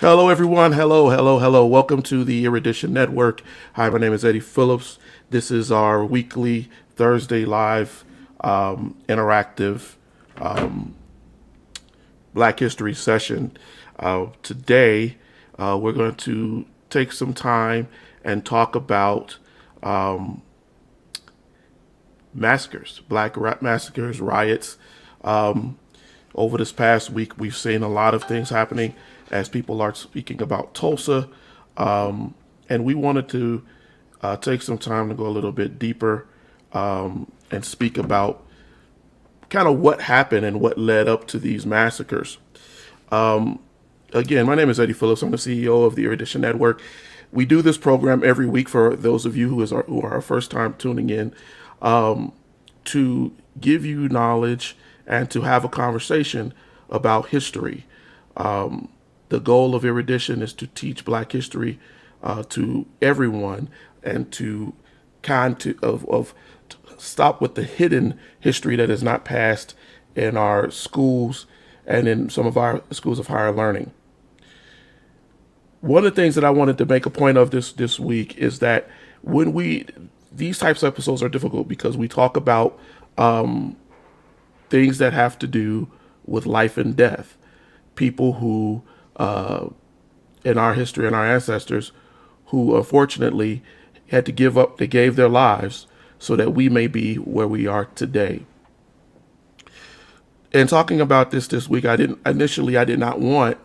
Hello, everyone. Hello, hello, hello. Welcome to the Erudition Network. Hi, my name is Eddie Phillips. This is our weekly Thursday live interactive Black History session. Today, we're going to take some time and talk about massacres, massacres, riots. Over this past week, we've seen a lot of things happening as people are speaking about Tulsa. And we wanted to take some time to go a little bit deeper and speak about kind of what happened and what led up to these massacres. Again, my name is Eddie Phillips. I'm the CEO of the Erudition Network. We do this program every week for those of you who are our first time tuning in, to give you knowledge and to have a conversation about history. The goal of Erudition is to teach Black history to everyone and to stop with the hidden history that is not passed in our schools and in some of our schools of higher learning. One of the things that I wanted to make a point of this week is that these types of episodes are difficult because we talk about things that have to do with life and death. People who, in our history and our ancestors, who unfortunately had to give up, they gave their lives so that we may be where we are today. And talking about this week, I did not want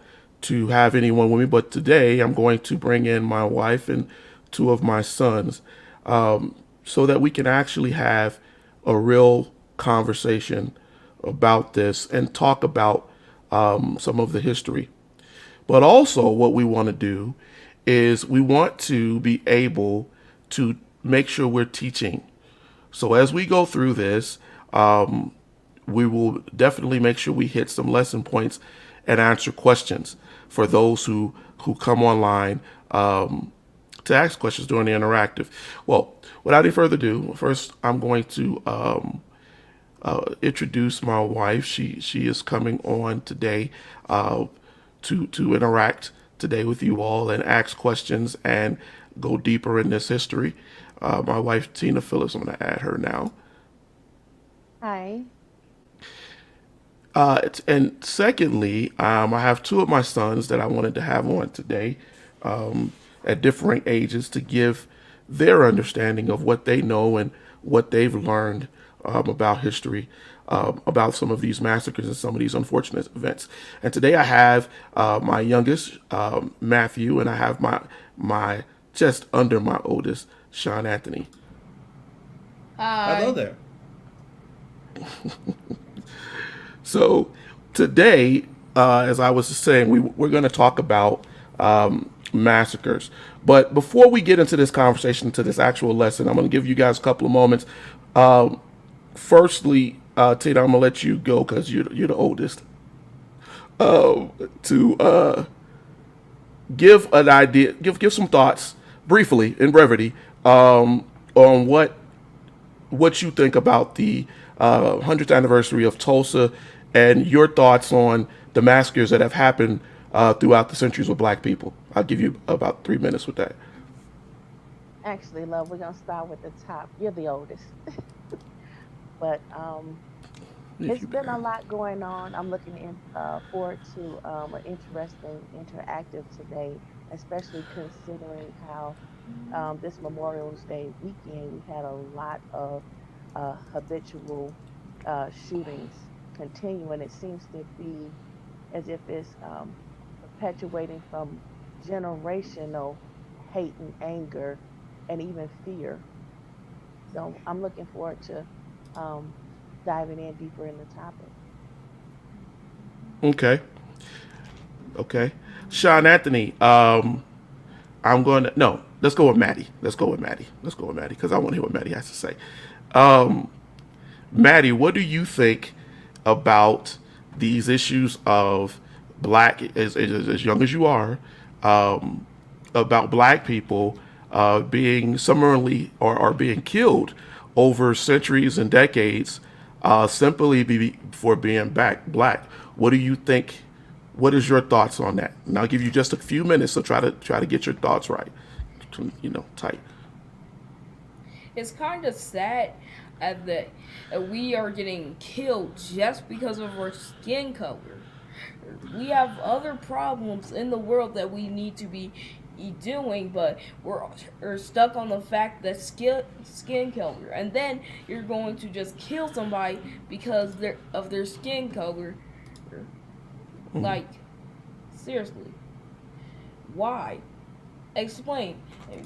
to have anyone with me, but today I'm going to bring in my wife and two of my sons, so that we can actually have a real conversation about this and talk about some of the history. But also what we want to do is we want to be able to make sure we're teaching. So as we go through this, we will definitely make sure we hit some lesson points and answer questions for those who come online to ask questions during the interactive. Well, without any further ado, first I'm going to introduce my wife. She is coming on today to interact today with you all and ask questions and go deeper in this history. My wife, Tina Phillips, I'm going to add her now. Hi. And secondly, I have two of my sons that I wanted to have on today at differing ages to give their understanding of what they know and what they've learned about history, about some of these massacres and some of these unfortunate events. And today I have my youngest, Matthew, and I have my just under my oldest, Sean Anthony. Hello Hi. there. So today, as I was saying, we're going to talk about massacres. But before we get into this conversation, to this actual lesson, I'm going to give you guys a couple of moments. Firstly, Tina, I'm going to let you go because you're the oldest. To give an idea, give some thoughts briefly in brevity on what you think about the 100th anniversary of Tulsa and your thoughts on the massacres that have happened throughout the centuries with Black people. I'll give you about 3 minutes with that. Actually, love, we're gonna start with the top. You're the oldest. But If it's you been a can. lot going on. I'm looking forward to an interesting interactive today, especially considering how this Memorial Day weekend we had a lot of habitual shootings continuing. It seems to be as if it's perpetuating from generational hate and anger and even fear. So I'm looking forward to um, diving in deeper in the topic. Okay. Okay. Sean Anthony, I'm going to, no, let's go with Maddie. Let's go with Maddie because I want to hear what Maddie has to say. Um, Maddie, what do you think about these issues of black, as young as you are, um, about black people being summarily or being killed over centuries and decades simply for being black? What do you think? What is your thoughts on that? And I'll give you just a few minutes to try to get your thoughts right. Tight. It's kind of sad that we are getting killed just because of our skin color. We have other problems in the world that we need to be doing, but we're stuck on the fact that skin color, and then you're going to just kill somebody because of their skin color. Like, seriously, why? Explain.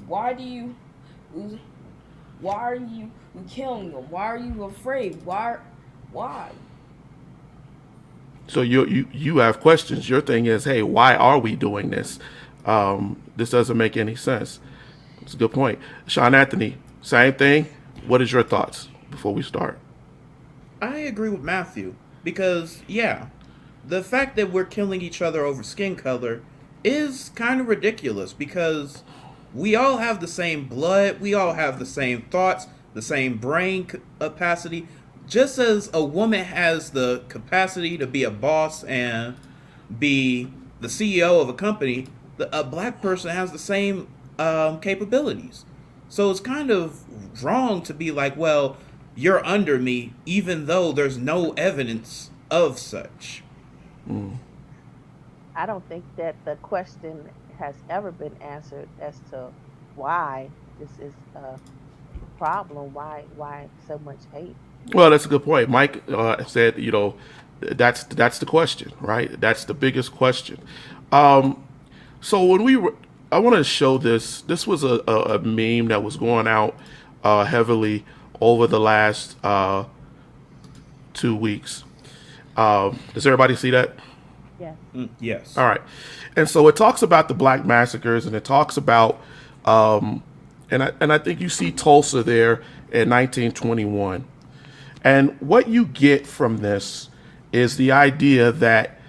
Why do you? Why are you killing them? Why are you afraid? Why? Why? So you have questions. Your thing is, hey, why are we doing this? This doesn't make any sense. It's a good point. Sean Anthony, same thing. What is your thoughts before we start? I agree with Matthew because, yeah, the fact that we're killing each other over skin color is kind of ridiculous because we all have the same blood, we all have the same thoughts, the same brain capacity. Just as a woman has the capacity to be a boss and be the CEO of a company, a black person has the same capabilities. So it's kind of wrong to be like, well, you're under me, even though there's no evidence of such. I don't think that the question has ever been answered as to why this is a problem. Why so much hate? Well, that's a good point. Mike said, that's the question, right? That's the biggest question. So when I want to show this. This was a meme that was going out heavily over the last 2 weeks. Does everybody see that? Yes. Yes. All right. And so it talks about the Black Massacres, and it talks about, and I think you see Tulsa there in 1921. And what you get from this is the idea that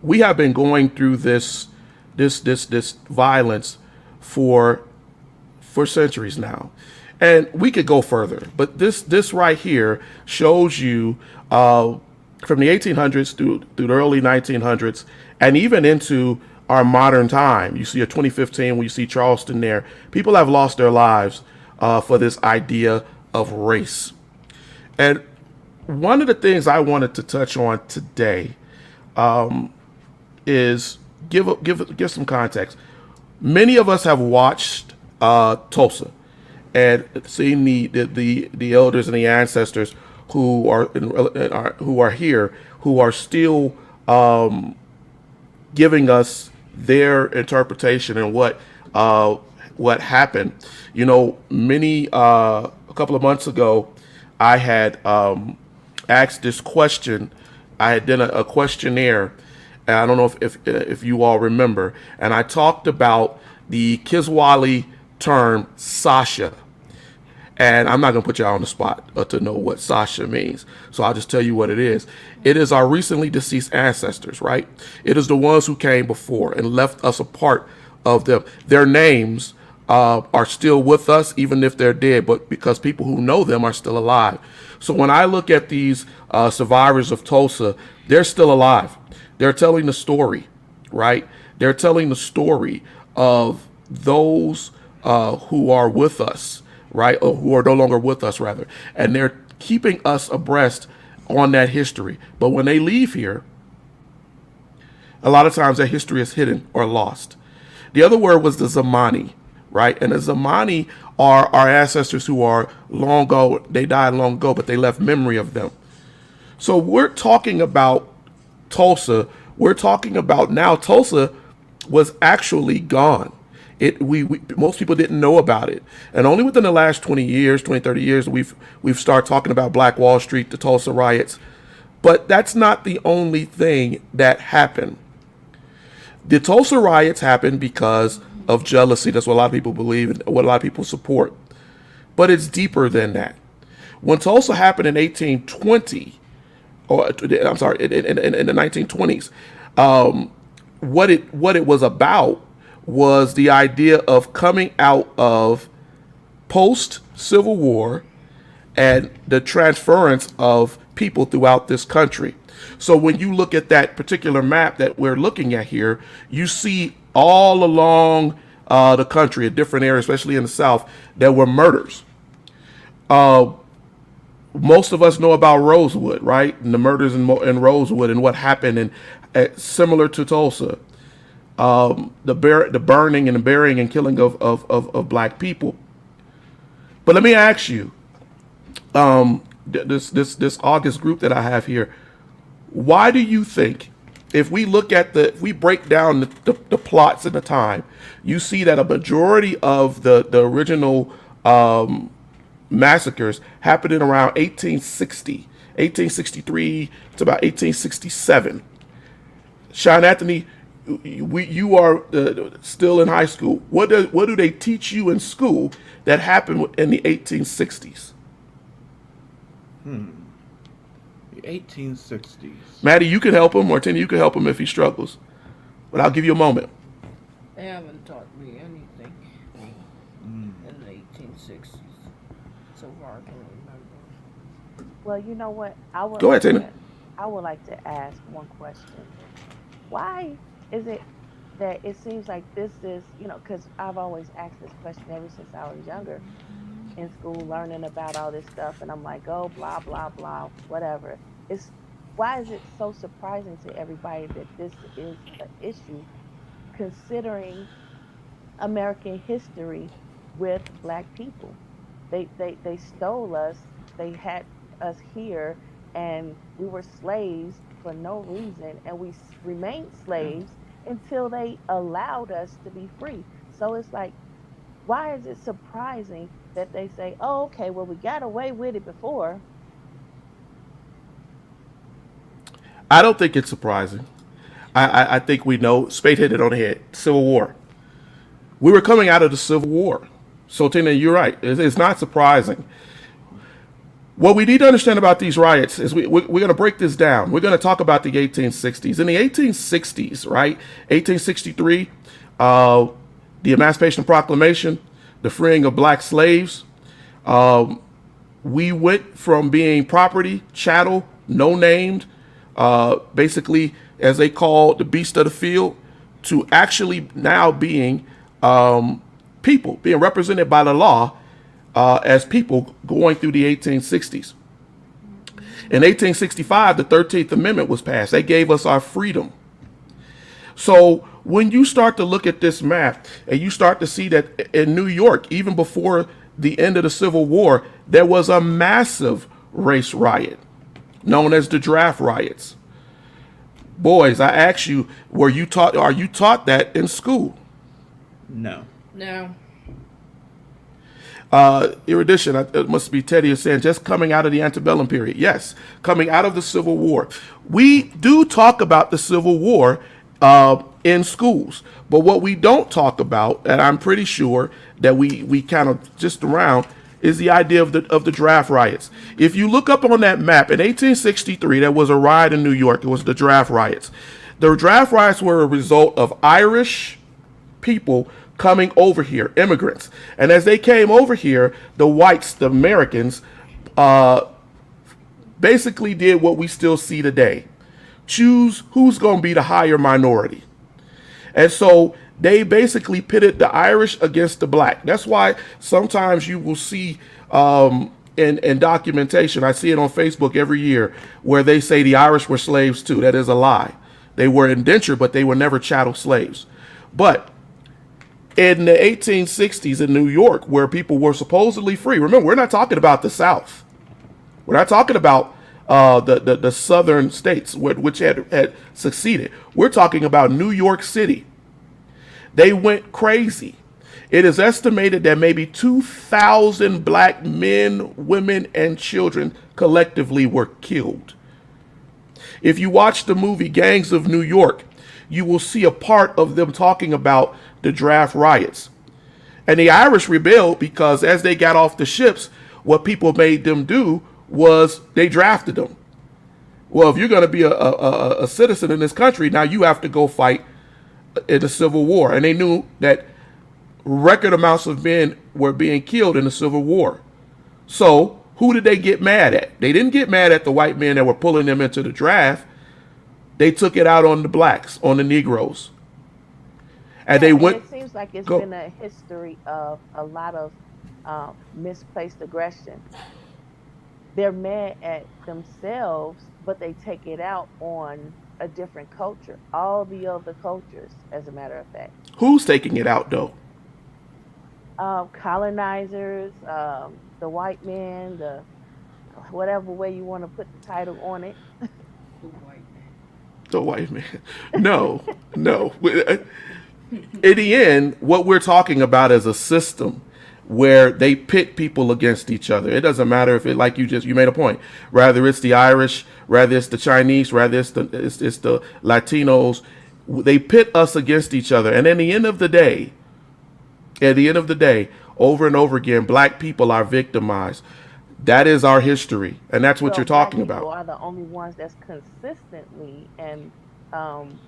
we have been going through this violence for centuries now, and we could go further. But this right here shows you from the 1800s through the early 1900s, and even into our modern time. You see a 2015 when you see Charleston there. People have lost their lives for this idea of race. And one of the things I wanted to touch on today is give some context. Many of us have watched Tulsa and seen the elders and the ancestors who are here, who are still giving us their interpretation and what happened. A couple of months ago, I had asked this question. I had done a questionnaire, and I don't know if you all remember. And I talked about the Kiswahili term Sasha. And I'm not going to put y'all on the spot to know what Sasha means. So I'll just tell you what it is. It is our recently deceased ancestors, right? It is the ones who came before and left us a part of them. Their names are still with us, even if they're dead, but because people who know them are still alive. So when I look at these survivors of Tulsa, they're still alive. They're telling the story, right? They're telling the story of those who are with us, right? Or who are no longer with us, rather. And they're keeping us abreast on that history. But when they leave here, a lot of times that history is hidden or lost. The other word was the Zamani, right? And the Zamani are our ancestors who are long ago, they died long ago, but they left memory of them. So we're talking about Tulsa. We're talking about now Tulsa was actually gone. Most people didn't know about it. And only within the last 20 years, 20, 30 years, we've started talking about Black Wall Street, the Tulsa riots. But that's not the only thing that happened. The Tulsa riots happened because of jealousy. That's what a lot of people believe and what a lot of people support. But it's deeper than that. When Tulsa happened in 1820, or I'm sorry, in the 1920s, what it was about was the idea of coming out of post-Civil War and the transference of people throughout this country. So when you look at that particular map that we're looking at here, you see all along the country, in different areas, especially in the South, there were murders. Most of us know about Rosewood, right? And the murders in Rosewood and what happened, and similar to Tulsa, the burning and the burying and killing of black people. But let me ask you, this August group that I have here, why do you think, if we break down the plots and the time, you see that a majority of the original massacres happened in around 1863 to about 1867. Sean Anthony, you are still in high school. What do they teach you in school that happened in the 1860s? The 1860s. Maddie, you can help him, or Tina, you can help him if he struggles. But I'll give you a moment. They haven't taught me anything in the 1860s. So far, I can remember. Well, you know what? Go ahead, Tina. I would like to ask one question. Why is it that it seems like this is, because I've always asked this question ever since I was younger in school, learning about all this stuff, and I'm like, oh, blah, blah, blah, whatever. Why is it so surprising to everybody that this is an issue, considering American history with black people? They stole us, they had us here, and we were slaves for no reason, and we remained slaves until they allowed us to be free. So it's like, why is it surprising that they say, oh, okay, well, we got away with it before? I don't think it's surprising. I think we know. Spade hit it on the head. Civil War. We were coming out of the Civil War. So, Tina, you're right. It's not surprising. What we need to understand about these riots is we're going to break this down. We're going to talk about the 1860s. In the 1860s, right, 1863, the Emancipation Proclamation, the freeing of black slaves, we went from being property, chattel, no-named, basically, as they call the beast of the field, to actually now being people, being represented by the law as people going through the 1860s. In 1865, the 13th Amendment was passed. They gave us our freedom. So when you start to look at this map and you start to see that in New York, even before the end of the Civil War, there was a massive race riot known as the draft riots. Boys, I ask you, are you taught that in school? No. No. Erudition, it must be Teddy is saying, just coming out of the antebellum period. Yes, coming out of the Civil War. We do talk about the Civil War in schools, but what we don't talk about, and I'm pretty sure that we kind of just around, is the idea of the draft riots. If you look up on that map, in 1863, there was a riot in New York. It was the draft riots. The draft riots were a result of Irish people coming over here, immigrants. And as they came over here, the whites, the Americans, basically did what we still see today. Choose who's going to be the higher minority. And so they basically pitted the Irish against the black. That's why sometimes you will see in documentation, I see it on Facebook every year, where they say the Irish were slaves too. That is a lie. They were indentured, but they were never chattel slaves. But in the 1860s in New York, where people were supposedly free, remember, we're not talking about the South. We're not talking about the southern states which had succeeded. We're talking about New York City. They went crazy. It is estimated that maybe 2,000 black men, women, and children collectively were killed. If you watch the movie Gangs of New York, you will see a part of them talking about the draft riots. And the Irish rebelled because as they got off the ships, what people made them do was they drafted them. Well, if you're going to be a citizen in this country, now you have to go fight in the Civil War. And they knew that record amounts of men were being killed in the Civil War. So Who did they get mad at? They didn't get mad at the white men that were pulling them into the draft. They took it out on the blacks, on the Negroes. And Yeah, they and went, it seems like it's go. been a history of a lot of misplaced aggression. They're mad at themselves, but they take it out on a different culture, all the other cultures, as a matter of fact. Who's taking it out though? Colonizers, the white man, the whatever way you want to put the title on it. The white man. The white man. No, no. In the end, what we're talking about is a system where they pit people against each other. It doesn't matter if it, like you made a point, rather it's the Irish, rather it's the Chinese, rather it's the Latinos. They pit us against each other. And at the end of the day, over and over again, black people are victimized. That is our history. And that's what Well, you're black talking people about. are the only ones that's consistently and um,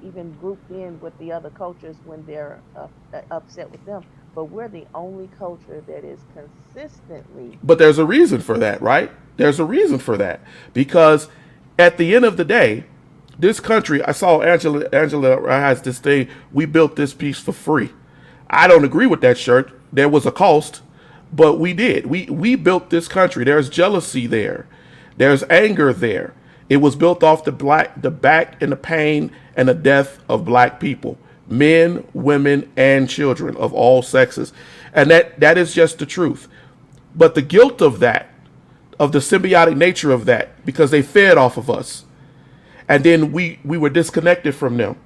even grouped in with the other cultures when they're upset with them. But we're the only culture that is consistently. But there's a reason for that, right? There's a reason for that. Because at the end of the day, this country, I saw Angela has this thing, we built this piece for free. I don't agree with that shirt. There was a cost, but we did. We built this country. There's jealousy there. There's anger there. It was built off the back and the pain and the death of black people, men, women, and children of all sexes. And that is just the truth. But the guilt of that, of the symbiotic nature of that, because they fed off of us, and then we were disconnected from them.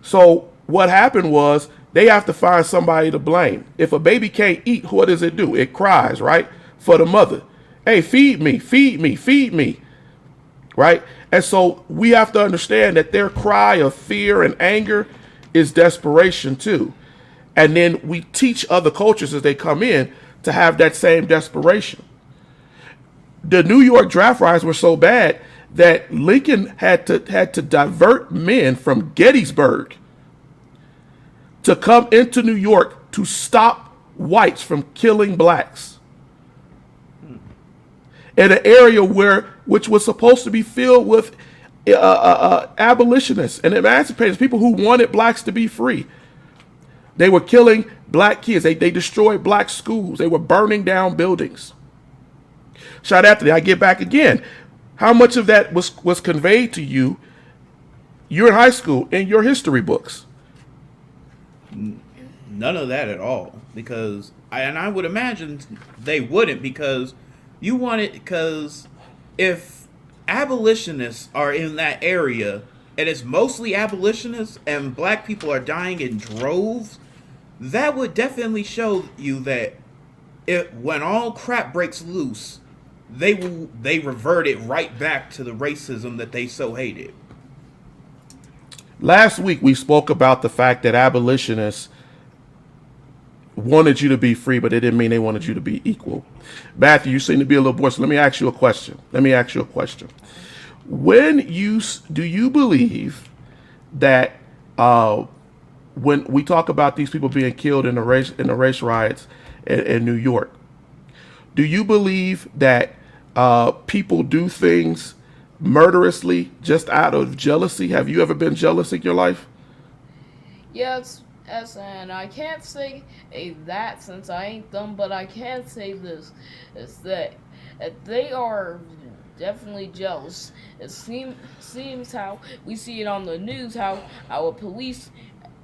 So what happened was they have to find somebody to blame. If a baby can't eat, what does it do? It cries, right? For the mother. Hey, feed me, feed me, feed me. Right? And so we have to understand that their cry of fear and anger is desperation too. And then we teach other cultures as they come in to have that same desperation. The New York draft riots were so bad that Lincoln had to divert men from Gettysburg to come into New York to stop whites from killing blacks in an area which was supposed to be filled with abolitionists and emancipators, people who wanted blacks to be free. They were killing black kids. They destroyed black schools. They were burning down buildings. Shot after that, I get back again. How much of that was conveyed to you? You're in high school in your history books. None of that at all. Because I would imagine they wouldn't, because you want it, because if abolitionists are in that area and it's mostly abolitionists and black people are dying in droves, that would definitely show you that when all crap breaks loose, they revert it right back to the racism that they so hated. Last week we spoke about the fact that abolitionists wanted you to be free, but it didn't mean they wanted you to be equal. Matthew, you seem to be a little bored, so let me ask you a question. Do you believe that when we talk about these people being killed in the race riots in New York, do you believe that people do things murderously just out of jealousy? Have you ever been jealous in your life? Yes, and I can't say that since I ain't them, but I can say this, is that they are definitely jealous. It seems how we see it on the news, how our police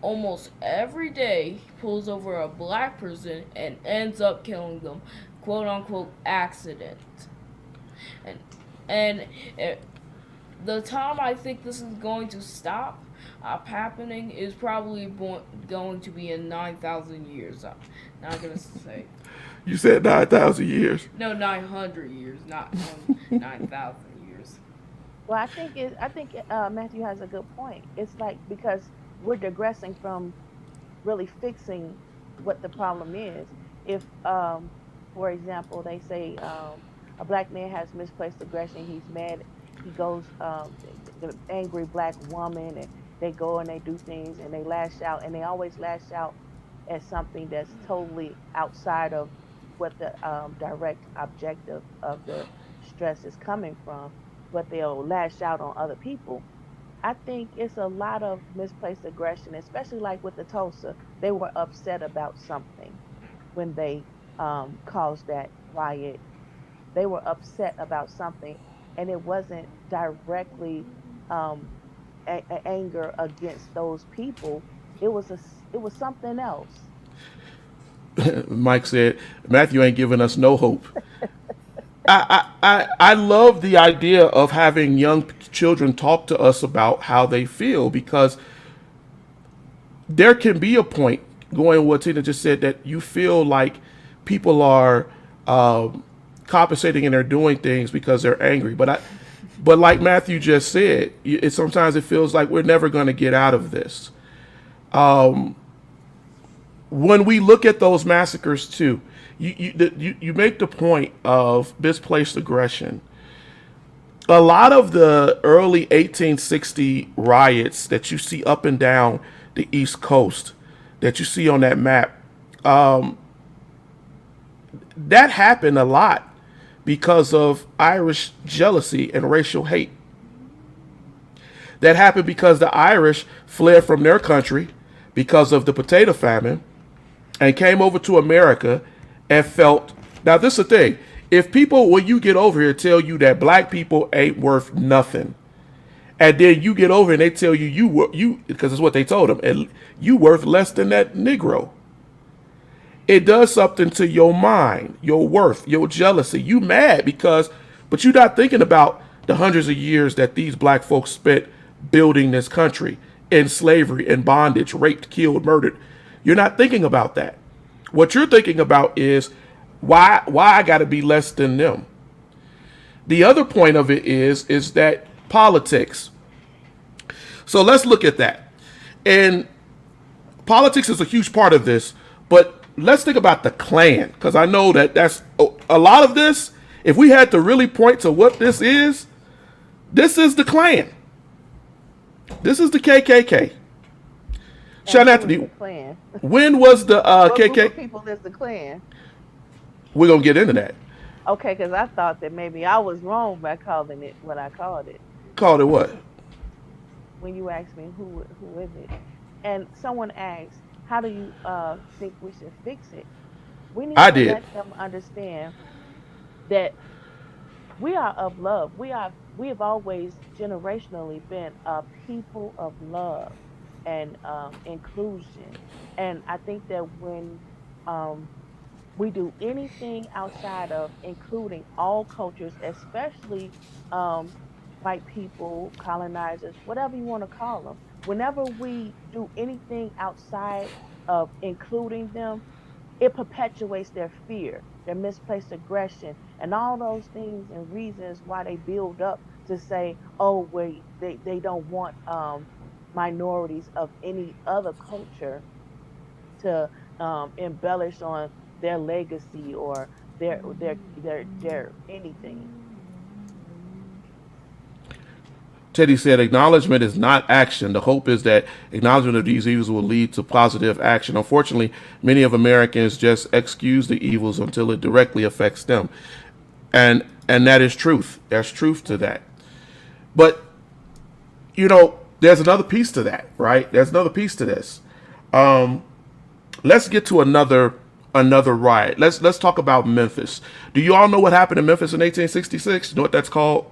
almost every day pulls over a black person and ends up killing them, quote unquote accident. And the time I think this is going to stop happening is probably going to be in 9,000 years. I'm not gonna say. You said 9,000 years. No, 900 years, not 9,000 years. Well, I think Matthew has a good point. It's like because we're digressing from really fixing what the problem is. If, for example, they say a black man has misplaced aggression, he's mad, he goes, the angry black woman, and they go and they do things and they lash out, and they always lash out at something that's totally outside of what the direct objective of the stress is coming from, but they'll lash out on other people. I think it's a lot of misplaced aggression, especially like with the Tulsa. They were upset about something when they caused that riot. They were upset about something, and it wasn't directly um, anger against those people. It was something else. Mike said, Matthew ain't giving us no hope. I love the idea of having young children talk to us about how they feel, because there can be a point, going what Tina just said, that you feel like people are compensating and they're doing things because they're angry. But like Matthew just said, sometimes it feels like we're never going to get out of this. When we look at those massacres too, you make the point of misplaced aggression. A lot of the early 1860 riots that you see up and down the East Coast, that you see on that map, that happened a lot because of Irish jealousy and racial hate. That happened because the Irish fled from their country because of the potato famine and came over to America and felt. Now, this is the thing. If people, when you get over here, tell you that black people ain't worth nothing, and then you get over and they tell you because it's what they told them, and you worth less than that Negro, it does something to your mind, your worth, your jealousy. You mad but you're not thinking about the hundreds of years that these black folks spent building this country in slavery, in bondage, raped, killed, murdered. You're not thinking about that. What you're thinking about is why I got to be less than them. The other point of it is that politics. So let's look at that. And politics is a huge part of this, but let's think about the Klan, because I know that's a lot of this. If we had to really point to what this is the Klan. This is the KKK. Sean Anthony, when was the What group KKK? of people is the Klan? We're going to get into that. Okay, because I thought that maybe I was wrong by calling it what I called it. Called it what? When you asked me who is it, and someone asked, how do you think we should fix it? We need I to did. let them understand that we are of love. We have always generationally been a people of love and inclusion. And I think that when we do anything outside of including all cultures, especially white people, colonizers, whatever you want to call them, whenever we do anything outside of including them, it perpetuates their fear, their misplaced aggression, and all those things and reasons why they build up to say, oh, wait, they don't want minorities of any other culture to embellish on their legacy or their anything. Teddy said, acknowledgement is not action. The hope is that acknowledgement of these evils will lead to positive action. Unfortunately, many of Americans just excuse the evils until it directly affects them. And that is truth. There's truth to that. But, there's another piece to that, right? There's another piece to this. Let's get to another riot. Let's talk about Memphis. Do you all know what happened in Memphis in 1866? You know what that's called?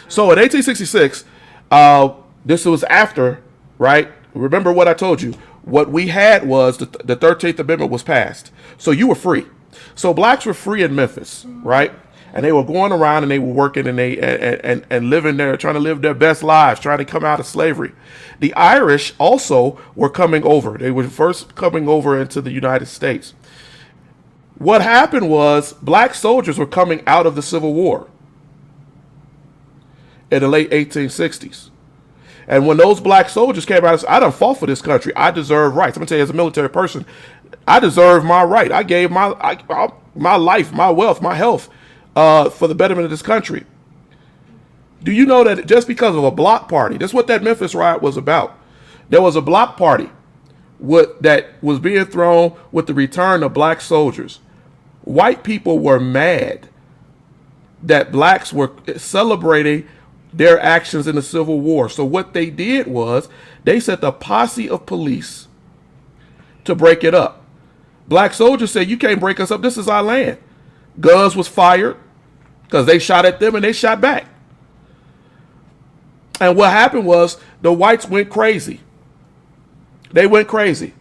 So in 1866, this was after, right? Remember what I told you. What we had was the 13th Amendment was passed. So you were free. So blacks were free in Memphis, right? And they were going around and they were working and and living there, trying to live their best lives, trying to come out of slavery. The Irish also were coming over. They were first coming over into the United States. What happened was black soldiers were coming out of the Civil War in the late 1860s. And when those black soldiers came out, I done fought for this country. I deserve rights. I'm going to tell you, as a military person, I deserve my right. I gave my life, my wealth, my health for the betterment of this country. Do you know that just because of a block party, that's what that Memphis riot was about. There was a block party that was being thrown with the return of black soldiers. White people were mad that blacks were celebrating their actions in the Civil War. So what they did was they sent a posse of police to break it up. Black soldiers said, "You can't break us up. This is our land." Guns was fired because they shot at them and they shot back. And what happened was the whites went crazy. They went crazy.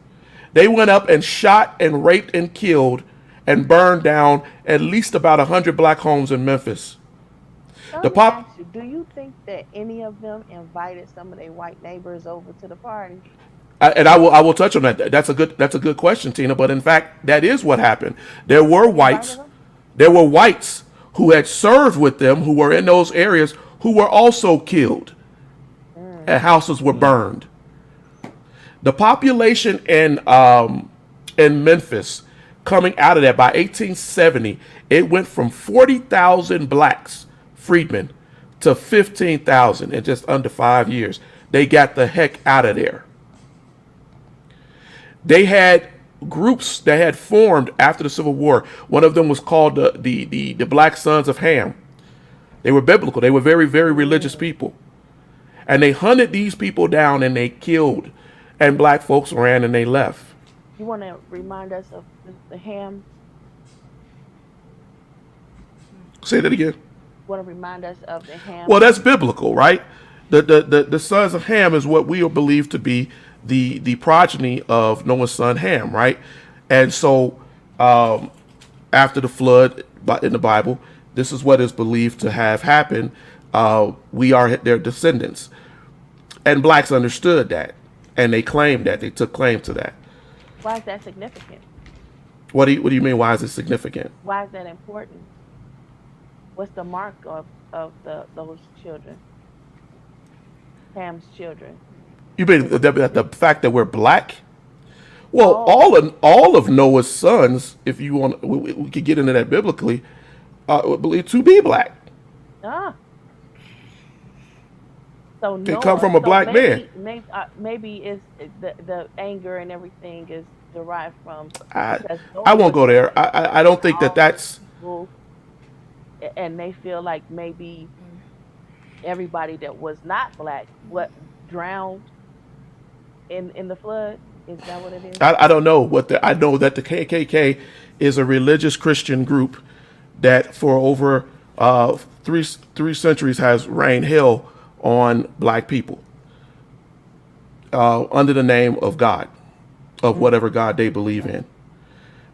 They went up and shot and raped and killed and burned down at least about 100 black homes in Memphis. Let The me pop, ask you, do you think that any of them invited some of their white neighbors over to the party? and I will touch on that. That's a good question, Tina. But in fact, that is what happened. There were Invited whites. them? There were whites who had served with them, who were in those areas, who were also killed, and houses were burned. The population in Memphis, coming out of that by 1870, it went from 40,000 blacks, freedmen, to 15,000 in just under 5 years. They got the heck out of there. They had groups that had formed after the Civil War. One of them was called the Black Sons of Ham. They were biblical. They were very, very religious people. And they hunted these people down and they killed. And black folks ran and they left. You want to remind us of the ham? Say that again. Want to remind us of the ham? Well, that's biblical, right? The sons of Ham is what we believe to be the progeny of Noah's son Ham, right? And so after the flood in the Bible, this is what is believed to have happened. We are their descendants. And blacks understood that. And they claimed that. They took claim to that. Why is that significant? What do you mean? Why is it significant? Why is that important? What's the mark of those children? Ham's children. You mean the fact that we're black? Well, Oh, all of Noah's sons, if you want, we could get into that biblically, believed to be black. ah. So They come Noah. from a So black man. maybe it's the anger and everything is derived from I because I Noah won't was go there. I don't think that all these that's people, and they feel like maybe everybody that was not black what drowned in the flood. Is that what it is? I don't know what I know that the KKK is a religious Christian group that for over three centuries has rained hell on black people under the name of God, of whatever God they believe in.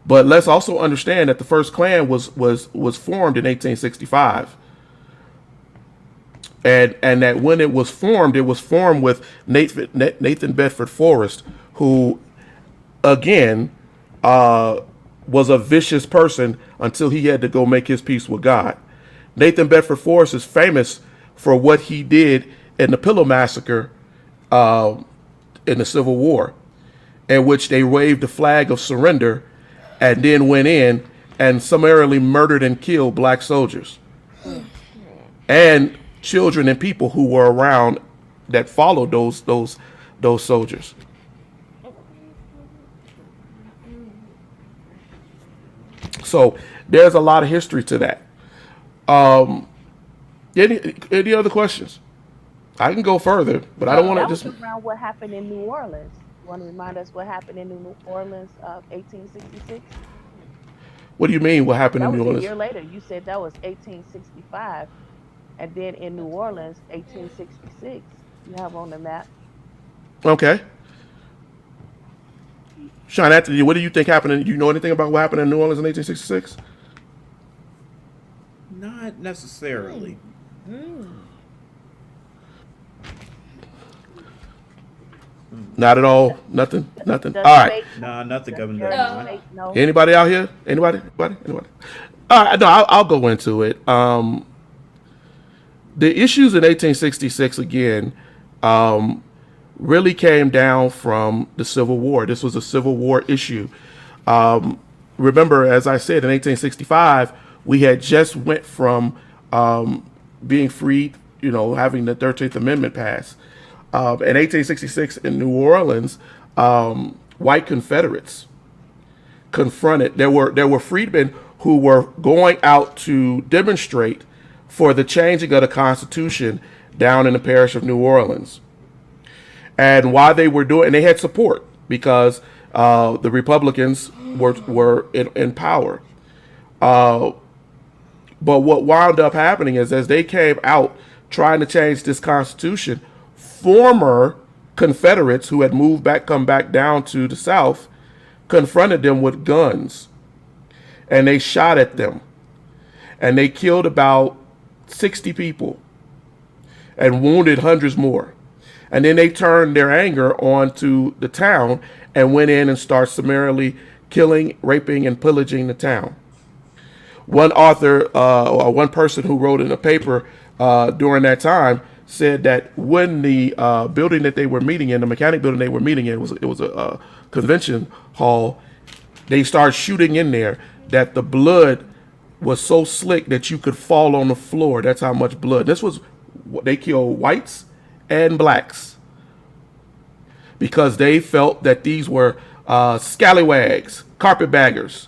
But let's also understand that the first Klan was formed in 1865, and that when it was formed with Nathan Bedford Forrest, who again was a vicious person until he had to go make his peace with God. Nathan Bedford Forrest is famous for what he did in the Pillow Massacre in the Civil War, in which they waved the flag of surrender and then went in and summarily murdered and killed black soldiers and children and people who were around that followed those soldiers. So there's a lot of history to that. Any other questions? I can go further, but I don't want That to was just. around what happened in New Orleans. You want to remind us what happened in New Orleans of 1866? What do you mean? What happened That in was New a Orleans? year later. You said that was 1865. And then in New Orleans, 1866, you have on the map. Okay. Sean Anthony, what do you think happened? Do you know anything about what happened in New Orleans in 1866? Not necessarily. Not at all. Nothing. Nothing. Does All right. state, Nah, nothing coming does to No. mind. state know? Anybody out here? Anybody? Anybody? All right. No, I'll go into it. The issues in 1866 again really came down from the Civil War. This was a Civil War issue. Remember, as I said, in 1865, we had just went from being freed, having the 13th Amendment passed. In 1866 in New Orleans, white Confederates confronted. There were freedmen who were going out to demonstrate for the changing of the Constitution down in the parish of New Orleans. And while they were doing, and they had support because the Republicans were in power. But what wound up happening is, as they came out trying to change this Constitution, former Confederates who had come back down to the South, confronted them with guns, and they shot at them, and they killed about 60 people and wounded hundreds more. And then they turned their anger onto the town and went in and started summarily killing, raping, and pillaging the town. One author, or one person who wrote in a paper during that time, said that when the building that they were meeting in, the mechanic building they were meeting in, it was a convention hall, they started shooting in there, that the blood was so slick that you could fall on the floor. That's how much blood. This was, they killed whites and blacks because they felt that these were scallywags, carpetbaggers.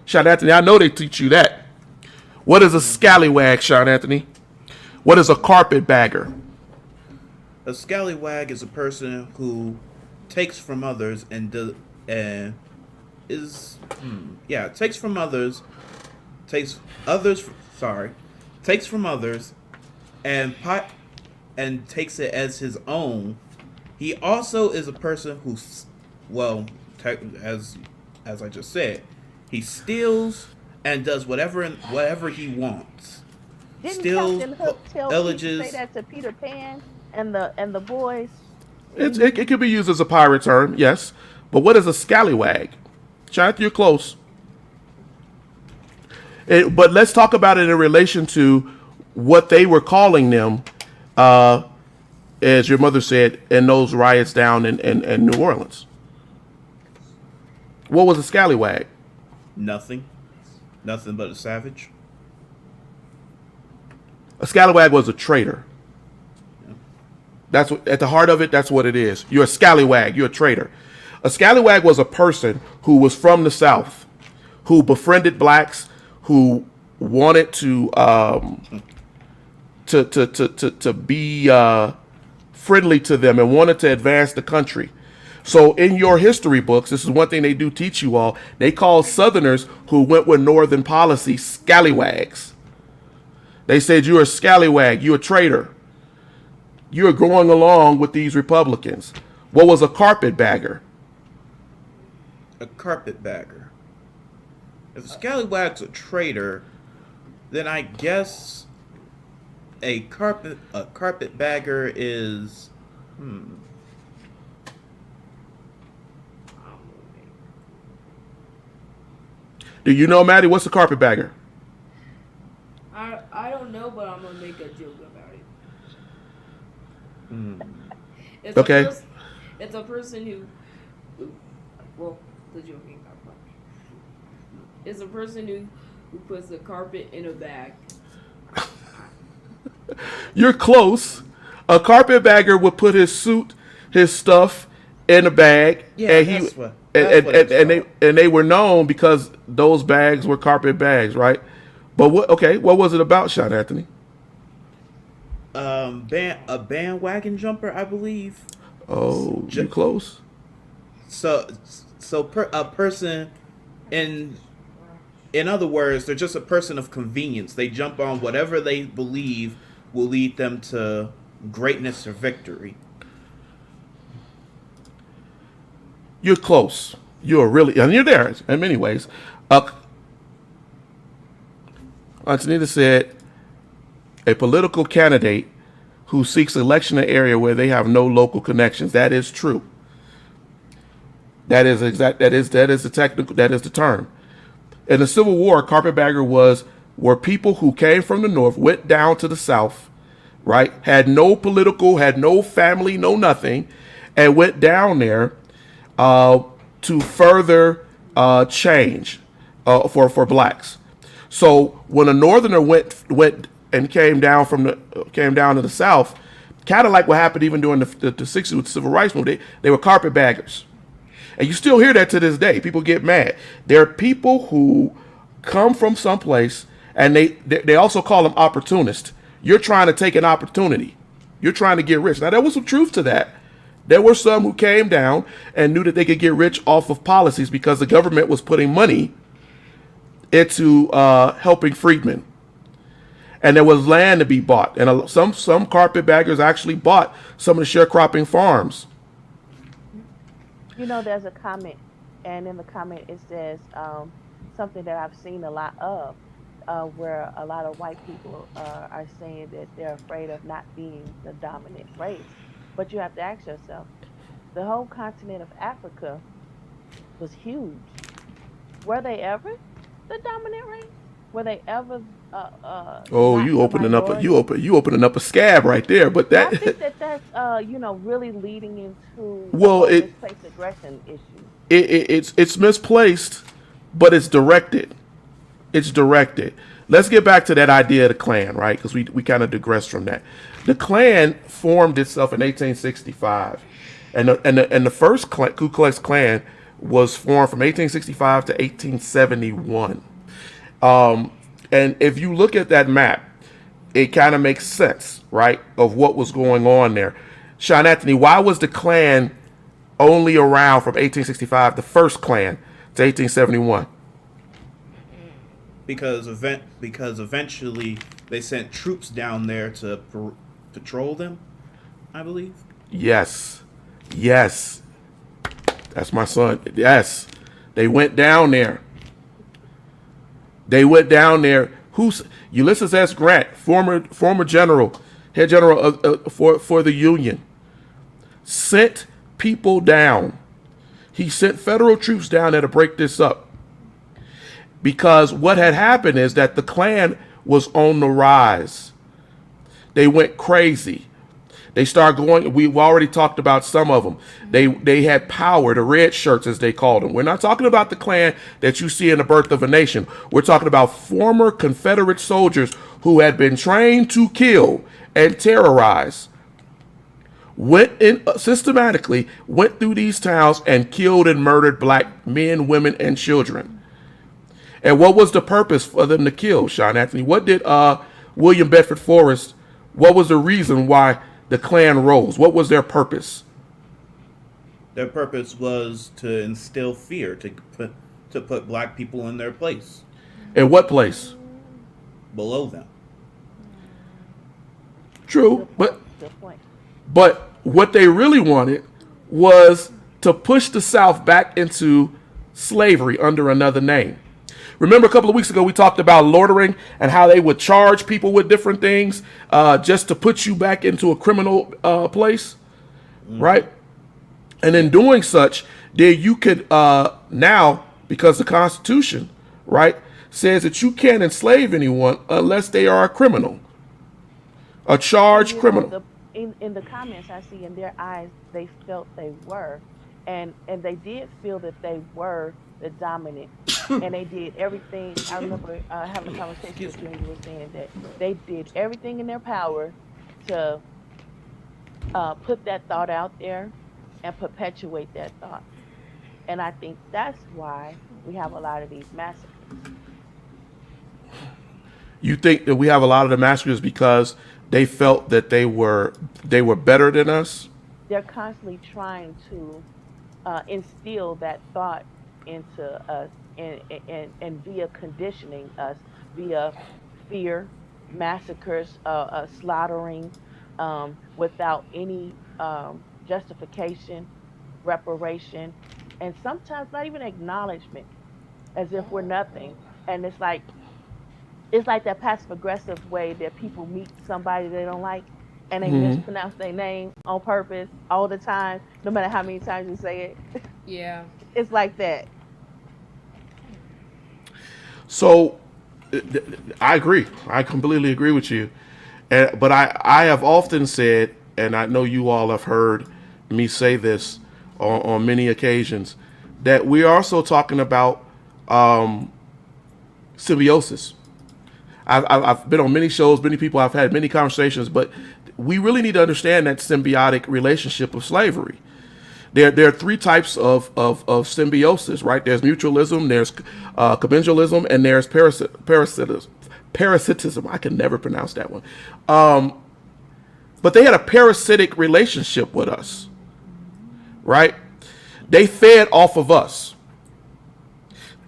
Sean Anthony, I know they teach you that. What is a scallywag, Sean Anthony? What is a carpetbagger? A scallywag is a person who takes from others takes from others and takes it as his own. He also is a person who, as I just said, he steals and does whatever he wants. Didn't Still Captain Hook tell pillages. say that to Peter Pan and the boys? It could be used as a pirate term, yes. But what is a scallywag? Sean, you're close. But let's talk about it in relation to what they were calling them, as your mother said, in those riots down in New Orleans. What was a scallywag? Nothing but a savage. A scallywag was a traitor. That's what, at the heart of it, that's what it is. You're a scallywag. You're a traitor. A scallywag was a person who was from the South, who befriended blacks, who wanted to be friendly to them and wanted to advance the country. So in your history books, this is one thing they do teach you all. They call Southerners who went with Northern policy scallywags. They said, you're a scallywag, you're a traitor. You're going along with these Republicans. What was a carpetbagger? A carpetbagger. If a scallywag's a traitor, then I guess a carpetbagger is Do you know, Maddie, what's a carpetbagger? I don't know, but I'm gonna make a joke about it. It's Okay. It's a person who well, the joking part. It's a person who puts the carpet in a bag. You're close. A carpetbagger would put his suit, his stuff in a bag, and they were known because those bags were carpet bags, right? But what was it about, Sean Anthony? A bandwagon jumper, I believe. Oh, you close. A person, in other words, they're just a person of convenience. They jump on whatever they believe will lead them to greatness or victory. You're close. You're there in many ways. Antonita said, a political candidate who seeks election in an area where they have no local connections. That is true. That is the term. In the Civil War, carpetbagger were people who came from the North, went down to the South, right? Had no family, no nothing, and went down there to further change for blacks. So when a Northerner went and came down to the South, kind of like what happened even during the 60s with the Civil Rights Movement, they were carpetbaggers. And you still hear that to this day. People get mad. There are people who come from someplace, and they also call them opportunists. You're trying to take an opportunity. You're trying to get rich. Now, there was some truth to that. There were some who came down and knew that they could get rich off of policies because the government was putting money into helping freedmen. And there was land to be bought. And some carpetbaggers actually bought some of the sharecropping farms. You know, there's a comment, and in the comment it says something that I've seen a lot of, where a lot of white people are saying that they're afraid of not being the dominant race. But you have to ask yourself, the whole continent of Africa was huge. Were they ever the dominant race? Were they ever? Oh, not you the opening up minority? you opening up a scab right there. But I think that that's really leading into the well, whole it misplaced aggression issue. it's misplaced, but it's directed. It's directed. Let's get back to that idea of the Klan, right? Because we kind of digressed from that. The Klan formed itself in 1865, and the first Ku Klux Klan was formed from 1865 to 1871. And if you look at that map, it kind of makes sense, right, of what was going on there. Sean Anthony, why was the Klan only around from 1865, the first Klan, to 1871? Because eventually they sent troops down there to patrol them, I believe. Yes. Yes. That's my son. Yes. They went down there. They went down there. Who's Ulysses S. Grant, former general, head general for the Union, sent people down. He sent federal troops down there to break this up. Because what had happened is that the Klan was on the rise. They went crazy. They started going. We've already talked about some of them. They had power, the red shirts as they called them. We're not talking about the Klan that you see in The Birth of a Nation. We're talking about former Confederate soldiers who had been trained to kill and terrorize. Went in systematically, went through these towns and killed and murdered black men, women, and children. And what was the purpose for them to kill, Sean Anthony? What did William Bedford Forrest, what was the reason why the Klan rose? What was their purpose? Their purpose was to instill fear, to put black people in their place, In what place? below them. True, Good point. but what they really wanted was to push the South back into slavery under another name. Remember a couple of weeks ago we talked about loitering and how they would charge people with different things just to put you back into a criminal place, right? And in doing such, then you could now, because the Constitution, right, says that you can't enslave anyone unless they are a criminal, a charged criminal. In the comments I see in their eyes, they felt they were, and they did feel that they were the dominant, and they did everything. I remember having a conversation with you, and you were saying that they did everything in their power to put that thought out there and perpetuate that thought. And I think that's why we have a lot of these massacres. You think that we have a lot of the massacres because they felt that they were better than us? They're constantly trying to instill that thought into us, and via conditioning us, via fear, massacres, slaughtering, without any justification, reparation, and sometimes not even acknowledgement, as if we're nothing. And it's like that passive aggressive way that people meet somebody they don't like, and they mispronounce their name on purpose all the time, no matter how many times you say it. Yeah. It's like that. So I agree. I completely agree with you. But I have often said, and I know you all have heard me say this on many occasions, that we are also talking about symbiosis. I've been on many shows, many people, I've had many conversations, but we really need to understand that symbiotic relationship of slavery. There are three types of symbiosis, right? There's mutualism, there's commensalism, and there's parasitism. Parasitism. I can never pronounce that one. But they had a parasitic relationship with us, right? They fed off of us.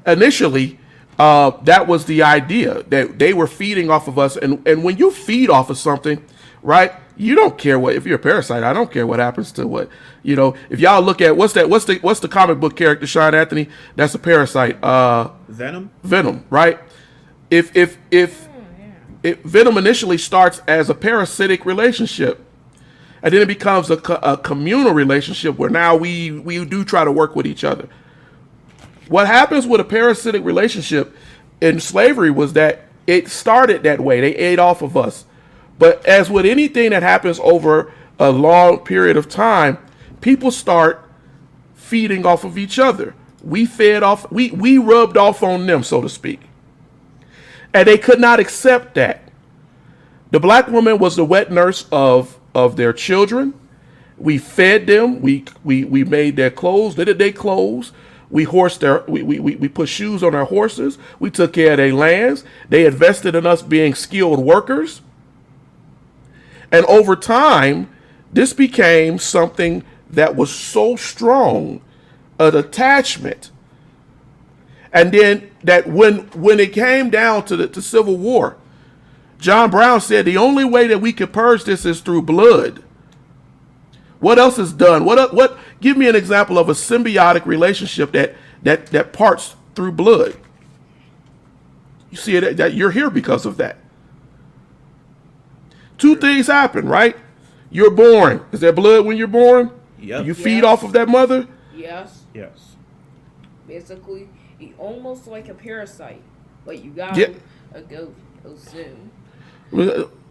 Initially, that was the idea, that they were feeding off of us. And when you feed off of something, right, you don't care what, if you're a parasite, I don't care what happens to what, if y'all look at, what's the comic book character, Sean Anthony, that's a parasite. Venom, right? If Venom initially starts as a parasitic relationship, and then it becomes a communal relationship where now we do try to work with each other. What happens with a parasitic relationship in slavery was that it started that way. They ate off of us. But as with anything that happens over a long period of time, people start feeding off of each other. We fed off, we rubbed off on them, so to speak. And they could not accept that. The black woman was the wet nurse of their children. We fed them. We made their clothes, knitted their clothes. We put shoes on our horses. We took care of their lands. They invested in us being skilled workers. And over time, this became something that was so strong, an attachment. And then that when it came down to the Civil War, John Brown said the only way that we could purge this is through blood. What else is done? What? Give me an example of a symbiotic relationship that parts through blood. You see it, that you're here because of that. Two things happen, right? You're born. Is there blood when you're born? Yep. You feed off of that mother? Yes. Yes. Basically, almost like a parasite, but you gotta go soon.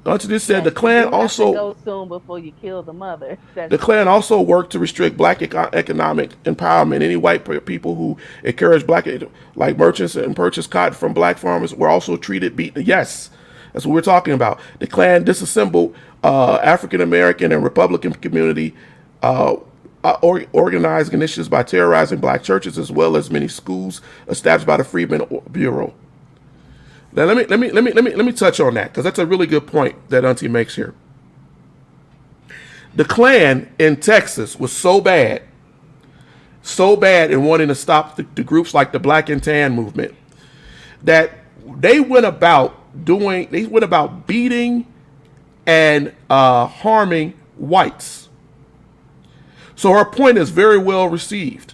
Auntie just said the Klan you have also to go soon before you kill the mother. the Klan also worked to restrict black economic empowerment. Any white people who encouraged black, like merchants, and purchased cotton from black farmers were also treated, beaten. Yes, that's what we're talking about. The Klan disassembled African American and Republican community, organizing initiatives by terrorizing black churches as well as many schools established by the Freedmen Bureau. Now let me touch on that, because that's a really good point that Auntie makes here. The Klan in Texas was so bad in wanting to stop the groups like the Black and Tan movement, that they went about beating and harming whites. So her point is very well received.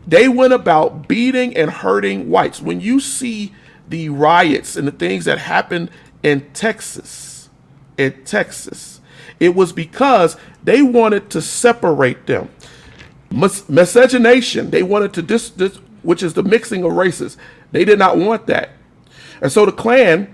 They went about beating and hurting whites. When you see the riots and the things that happened in Texas, it was because they wanted to separate them. Miscegenation, they wanted to this, which is the mixing of races. They did not want that. And so the Klan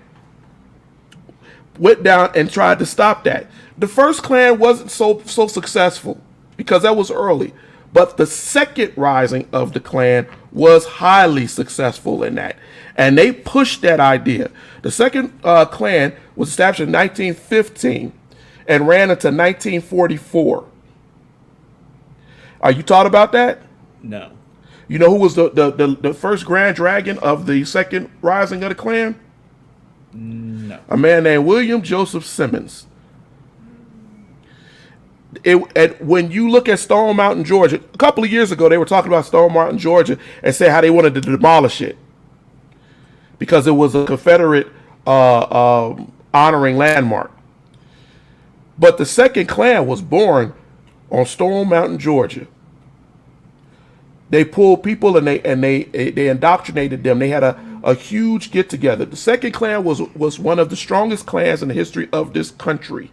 went down and tried to stop that. The first Klan wasn't so successful because that was early. But the second rising of the Klan was highly successful in that. And they pushed that idea. The second Klan was established in 1915 and ran until 1944. Are you taught about that? No. You know who was the first Grand Dragon of the second rising of the Klan? No. A man named William Joseph Simmons. When you look at Stone Mountain, Georgia, a couple of years ago, they were talking about Stone Mountain, Georgia, and said how they wanted to demolish it because it was a Confederate honoring landmark. But the second Klan was born on Stone Mountain, Georgia. They pulled people and they indoctrinated them. They had a huge get together. The second Klan was one of the strongest clans in the history of this country.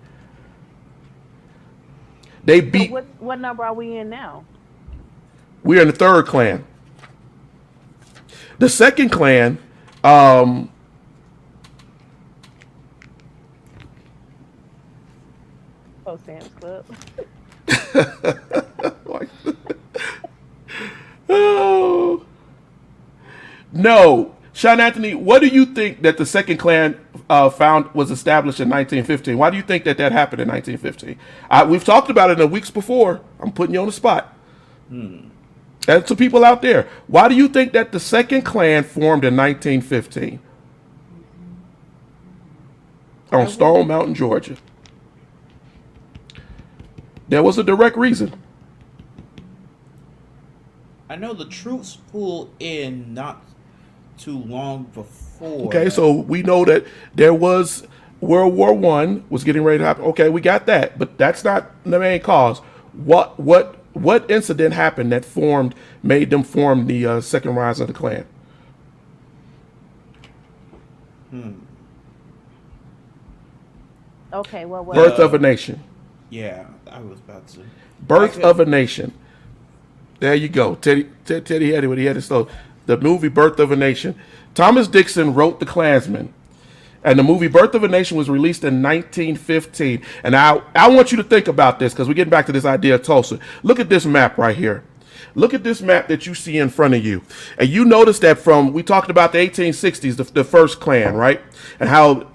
They beat. So what number are we in now? We're in the third Klan. The second Klan, oh, Sam's Club. Oh. No, Sean Anthony, what do you think that the second Klan was established in 1915? Why do you think that happened in 1915? We've talked about it in the weeks before. I'm putting you on the spot. And to people out there, why do you think that the second Klan formed in 1915 on Stone Mountain, Georgia? There was a direct reason. I know the troops pulled in not too long before. Okay, so we know that there was World War One was getting ready to happen. Okay, we got that, but that's not the main cause. What incident happened that made them form the second rise of the Klan? Okay, well, Birth of a Nation. Yeah, I was about to. Birth of a Nation. There you go. Teddy had it when he had it. So the movie Birth of a Nation. Thomas Dixon wrote The Klansman. And the movie Birth of a Nation was released in 1915. And I want you to think about this because we're getting back to this idea of Tulsa. Look at this map right here. Look at this map that you see in front of you. And you notice that we talked about the 1860s, the first Klan, right? And how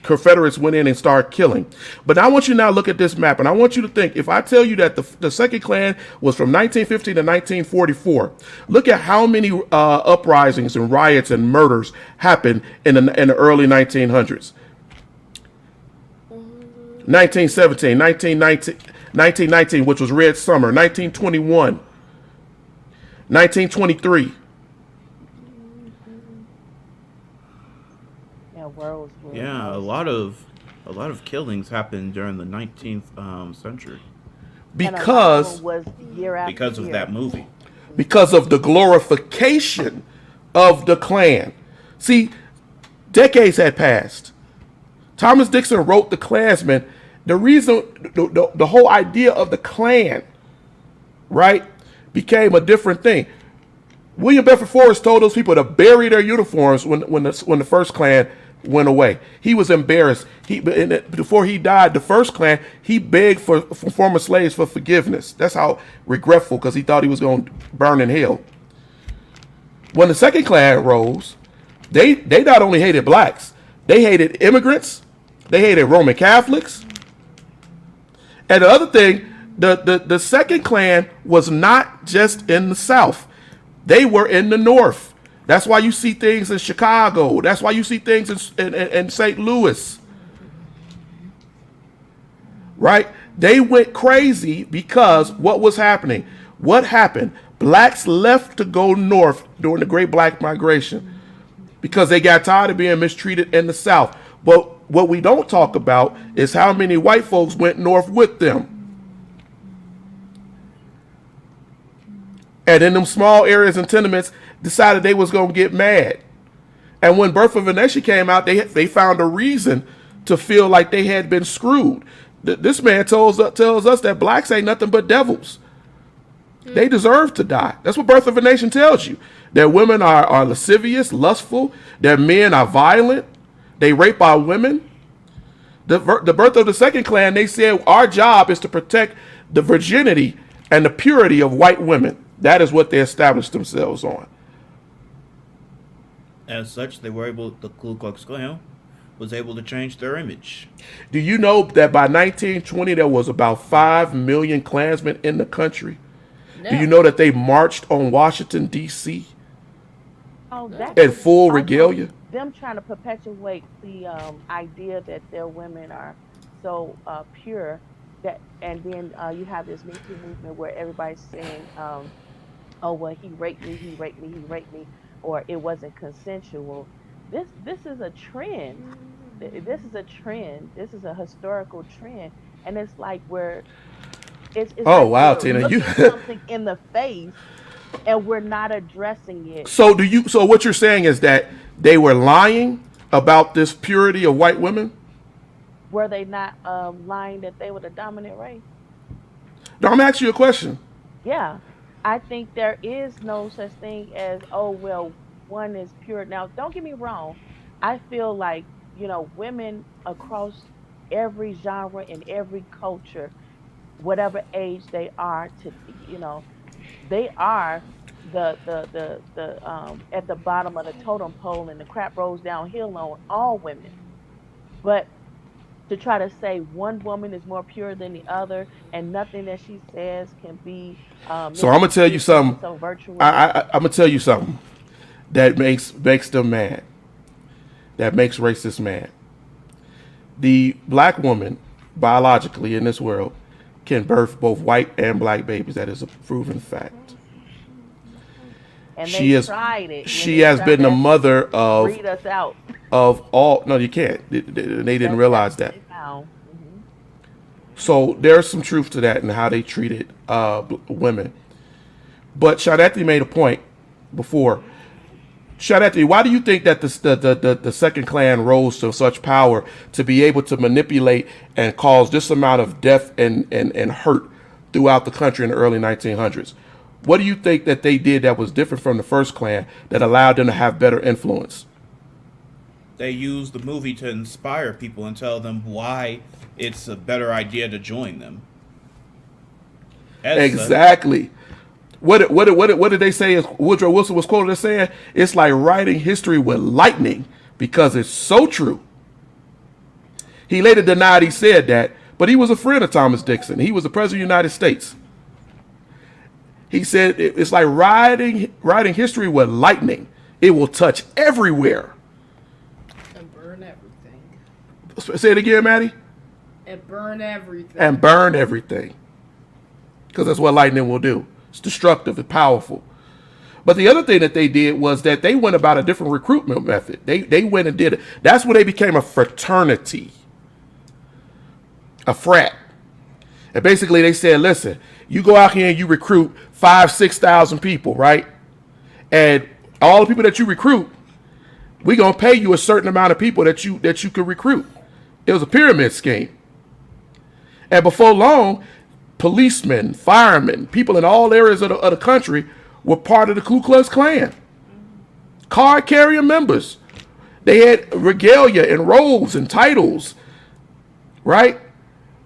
Confederates went in and started killing. But I want you to now look at this map, and I want you to think, if I tell you that the second Klan was from 1915 to 1944, look at how many uprisings and riots and murders happened in the early 1900s. 1917, 1919, which was Red Summer, 1921. 1923. Yeah, a lot of killings happened during the 19th century Because was year after because of year. that movie. Because of the glorification of the Klan. See, decades had passed. Thomas Dixon wrote The Klansman. The reason, the whole idea of the Klan, right, became a different thing. William Bedford Forrest told those people to bury their uniforms when the first Klan went away. He was embarrassed. Before he died, the first Klan, he begged for former slaves for forgiveness. That's how regretful, because he thought he was going to burn in hell. When the second Klan rose, they not only hated blacks, they hated immigrants, they hated Roman Catholics. And the other thing, the second Klan was not just in the South. They were in the North. That's why you see things in Chicago. That's why you see things in St. Louis. Right? They went crazy because what was happening? What happened? Blacks left to go north during the Great Black Migration because they got tired of being mistreated in the South. But what we don't talk about is how many white folks went north with them. And in them small areas and tenements, decided they was going to get mad. And when Birth of a Nation came out, they found a reason to feel like they had been screwed. This man tells us that blacks ain't nothing but devils. They deserve to die. That's what Birth of a Nation tells you. Their women are lascivious, lustful. Their men are violent. They rape our women. The Birth of the second Klan, they said our job is to protect the virginity and the purity of white women. That is what they established themselves on. As such, the Ku Klux Klan was able to change their image. Do you know that by 1920 there was about 5 million Klansmen in the country? No. Do you know that they marched on Washington, D.C. That in full also regalia? them trying to perpetuate the idea that their women are so pure that, and then you have this Me Too movement where everybody's saying, "Oh well, he raped me, he raped me, he raped me," or it wasn't consensual. This is a trend. This is a trend. This is a historical trend, and it's like it's Oh like wow, we're Tina, you. looking something in the face, and we're not addressing it. So what you're saying is that they were lying about this purity of white women? Were they not lying that they were the dominant race? No, I'm asking you a question. Yeah, I think there is no such thing as, oh well, one is pure. Now, don't get me wrong. I feel like, women across every genre and every culture, whatever age they are, they are the at the bottom of the totem pole, and the crap rolls downhill on all women. But to try to say one woman is more pure than the other, and nothing that she says can be So I'm gonna tell you misconstrued because she's something. so virtuous. I'm gonna tell you something that makes them mad. That makes racists mad. The black woman, biologically in this world, can birth both white and black babies. That is a proven fact. And She they is. tried it when She they has tried been the to mother breed us out. of all. No, you can't. They didn't That's realize what that. they found. So there's some truth to that and how they treated women. But Shadetti made a point before. Shadetti, why do you think that the second clan rose to such power to be able to manipulate and cause this amount of death and hurt throughout the country in the early 1900s? What do you think that they did that was different from the first clan that allowed them to have better influence? They use the movie to inspire people and tell them why it's a better idea to join them. Exactly. What did they say? Is Woodrow Wilson was quoted as saying, "It's like writing history with lightning because it's so true." He later denied he said that, but he was a friend of Thomas Dixon. He was the president of the United States. He said it's like writing history with lightning. It will touch everywhere. And burn everything. Say it again, Maddie. And burn everything. And burn everything. Because that's what lightning will do. It's destructive and powerful. But the other thing that they did was that they went about a different recruitment method. They went and did it. That's when they became a fraternity. A frat. And basically they said, listen, you go out here and you recruit 5,000-6,000 people, right? And all the people that you recruit, we're gonna pay you a certain amount of people that you could recruit. It was a pyramid scheme. And before long, policemen, firemen, people in all areas of the country were part of the Ku Klux Klan. Card carrying members. They had regalia and robes and titles, right?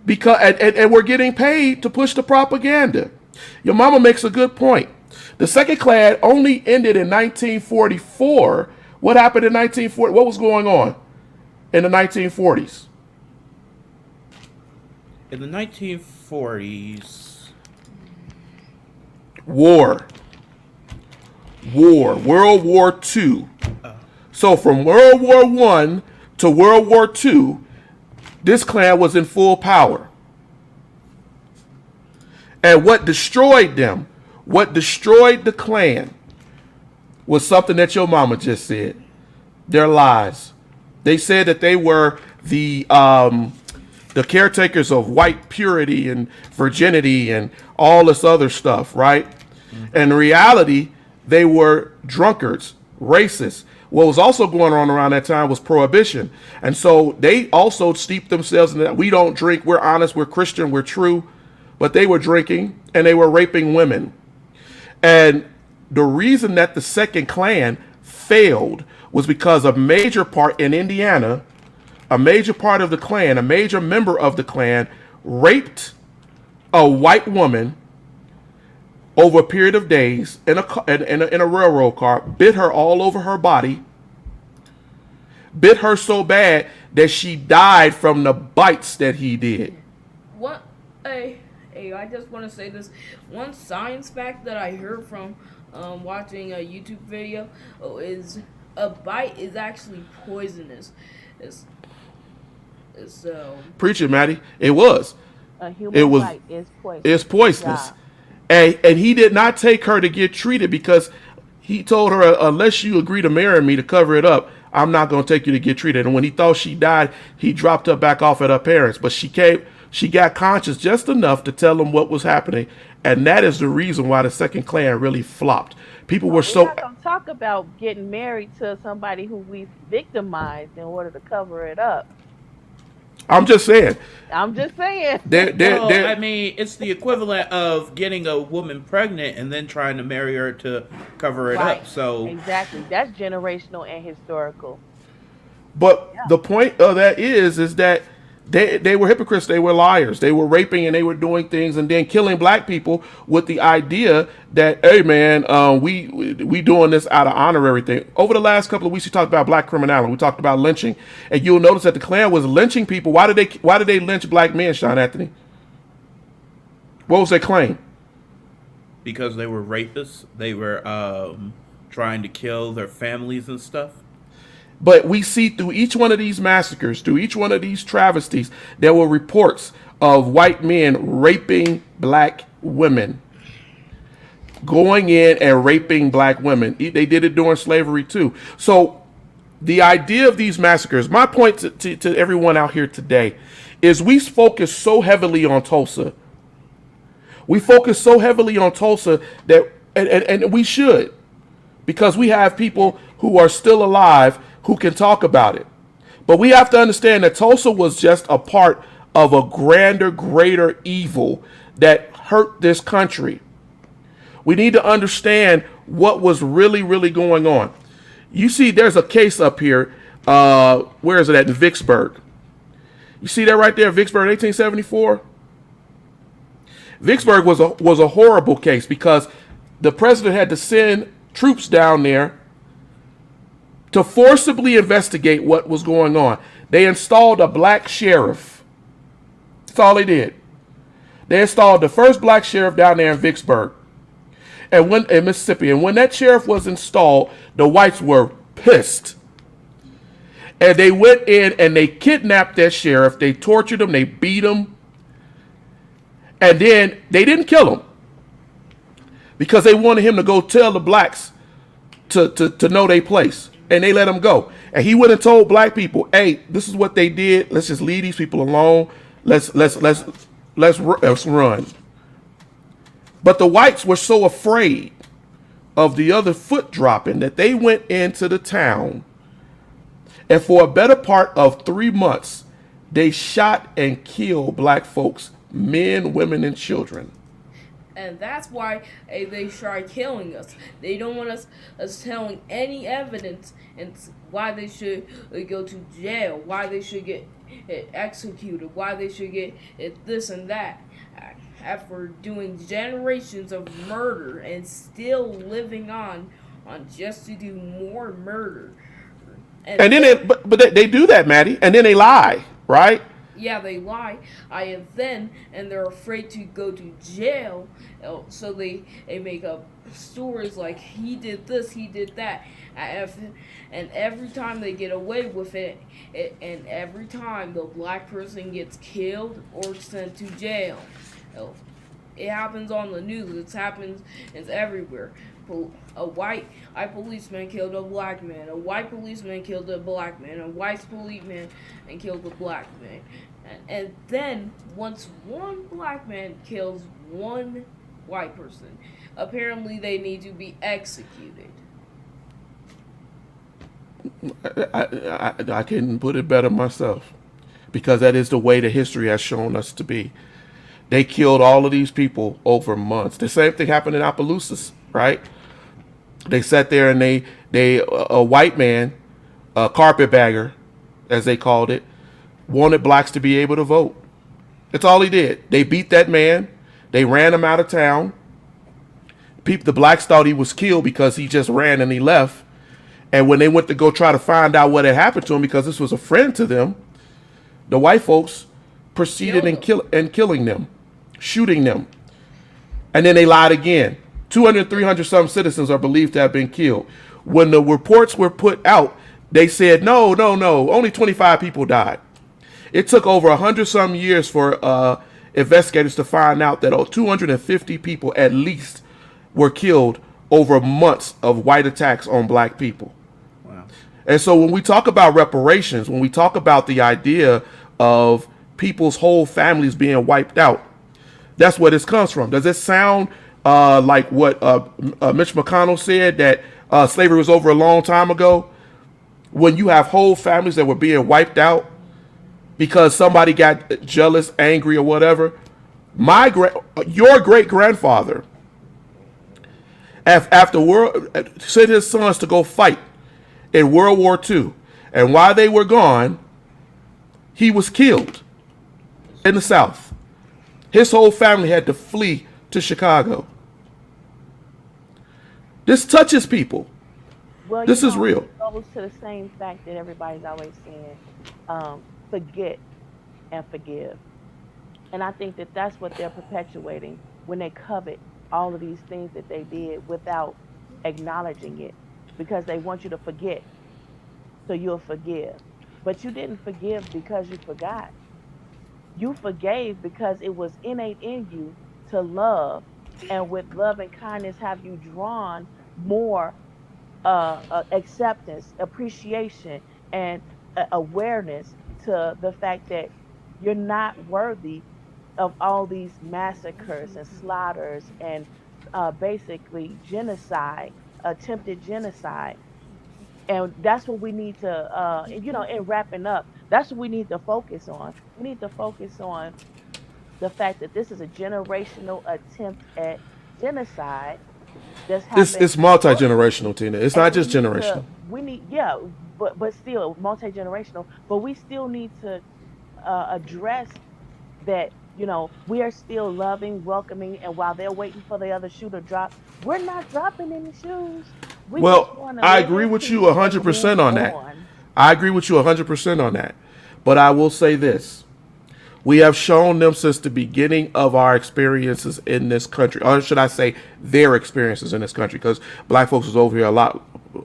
Because and we're getting paid to push the propaganda. Your mama makes a good point. The second Clan only ended in 1944. What happened in 1940? What was going on in the 1940s? In the 1940s, War, World War II. So from World War I to World War II, this clan was in full power. And what destroyed them, what destroyed the clan, was something that your mama just said. Their lies. They said that they were the caretakers of white purity and virginity and all this other stuff, right? Mm-hmm. And in reality, they were drunkards, racists. What was also going on around that time was prohibition. And so they also steeped themselves in that. We don't drink, we're honest, we're Christian, we're true. But they were drinking and they were raping women. And the reason that the second clan failed was because a major part in Indiana, a major part of the clan, a major member of the clan raped a white woman over a period of days in a railroad car, bit her all over her body, bit her so bad that she died from the bites that he did. What? Hey, I just want to say this. One science fact that I heard from watching a YouTube video is a bite is actually poisonous. Preach it, Maddie. It was. A human bite is poisonous. It's poisonous. Yeah. And he did not take her to get treated because he told her, unless you agree to marry me to cover it up, I'm not going to take you to get treated. And when he thought she died, he dropped her back off at her parents. But she got conscious just enough to tell them what was happening. And that is the reason why the second clan really flopped. People were so... We're not going to talk about getting married to somebody who we victimized in order to cover it up. I'm just saying. I mean, it's the equivalent of getting a woman pregnant and then trying to marry her to cover it up. So exactly, that's generational and historical. But the point of that is that They were hypocrites. They were liars. They were raping and they were doing things and then killing black people with the idea that, hey man, we doing this out of honorary thing. Over the last couple of weeks, we talked about black criminality. We talked about lynching, and you'll notice that the Klan was lynching people. Why did they lynch black men, Sean Anthony? What was their claim? Because they were rapists. They were trying to kill their families and stuff. But we see through each one of these massacres, through each one of these travesties, there were reports of white men raping black women. Going in and raping black women. They did it during slavery too. So the idea of these massacres, my point to everyone out here today, is we focus so heavily on Tulsa. We focus so heavily on Tulsa that, and we should, because we have people who are still alive who can talk about it. But we have to understand that Tulsa was just a part of a grander, greater evil that hurt this country. We need to understand what was really, really going on. You see, there's a case up here. Where is it at? In Vicksburg. You see that right there, Vicksburg, 1874? Vicksburg was a horrible case because the president had to send troops down there to forcibly investigate what was going on. They installed a black sheriff. That's all they did. They installed the first black sheriff down there in Vicksburg, in Mississippi. And when that sheriff was installed, the whites were pissed. And they went in and they kidnapped that sheriff. They tortured him. They beat him. And then they didn't kill him because they wanted him to go tell the blacks to know their place. And they let him go. And he went and told black people, hey, this is what they did. Let's just leave these people alone. Let's run. But the whites were so afraid of the other foot dropping that they went into the town. And for a better part of 3 months, they shot and killed black folks, men, women, and children. And that's why they try killing us. They don't want us telling any evidence and why they should go to jail, why they should get executed, why they should get this and that. After doing generations of murder and still living on just to do more murder. And then they do that, Maddie, and then they lie, right? Yeah, they lie. And they're afraid to go to jail, so they make up stories like he did this, he did that, and every time they get away with it, and every time the black person gets killed or sent to jail, it happens on the news. It's everywhere. A white policeman killed a black man. A white policeman killed a black man. A white policeman and killed a black man. And then once one black man kills one white person, apparently they need to be executed. I couldn't put it better myself, because that is the way the history has shown us to be. They killed all of these people over months. The same thing happened in Opelousas, right? They sat there and a white man, a carpetbagger, as they called it, wanted blacks to be able to vote. That's all he did. They beat that man. They ran him out of town. The blacks thought he was killed because he just ran and he left. And when they went to go try to find out what had happened to him, because this was a friend to them, the white folks proceeded in killing them, shooting them. And then they lied again. 200, 300 some citizens are believed to have been killed. When the reports were put out, they said, no, only 25 people died. It took over 100 some years for investigators to find out that 250 people at least were killed over months of white attacks on black people. Wow. And so when we talk about reparations, when we talk about the idea of people's whole families being wiped out, that's where this comes from. Does it sound like what Mitch McConnell said, that slavery was over a long time ago? When you have whole families that were being wiped out because somebody got jealous, angry, or whatever. Your great-grandfather, sent his sons to go fight in World War II. And while they were gone, he was killed. in the South. His whole family had to flee to Chicago. This touches people. Well, This is real. it goes to the same fact that everybody's always saying, forget and forgive. And I think that that's what they're perpetuating when they covet all of these things that they did without acknowledging it, because they want you to forget so you'll forgive. But you didn't forgive because you forgot. You forgave because it was innate in you to love. And with love and kindness, have you drawn more acceptance, appreciation, and awareness to the fact that you're not worthy of all these massacres and slaughters and basically genocide, attempted genocide. And that's what we need to, in wrapping up, that's what we need to focus on. We need to focus on the fact that this is a generational attempt at genocide that's happened. It's multi-generational, Tina. It's not just generational. But still multi-generational. But we still need to address that. We are still loving, welcoming, and while they're waiting for the other shoe to drop, we're not dropping any shoes. Well, I agree with you 100% on that. I agree with you 100% on that. But I will say this. We have shown them since the beginning of our experiences in this country, or should I say their experiences in this country, because black folks was over here a lot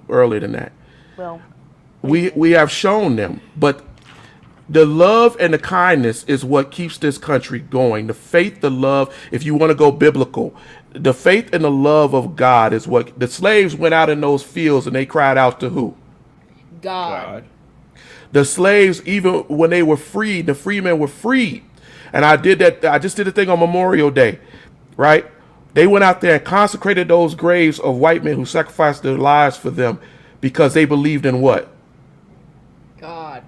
earlier than that. Well, we have shown them, but the love and the kindness is what keeps this country going. The faith, the love, if you want to go biblical, the faith and the love of God is what the slaves went out in those fields and they cried out to who? God. The slaves, even when they were freed, the freemen were freed. And I just did a thing on Memorial Day, right? They went out there and consecrated those graves of white men who sacrificed their lives for them because they believed in what? God.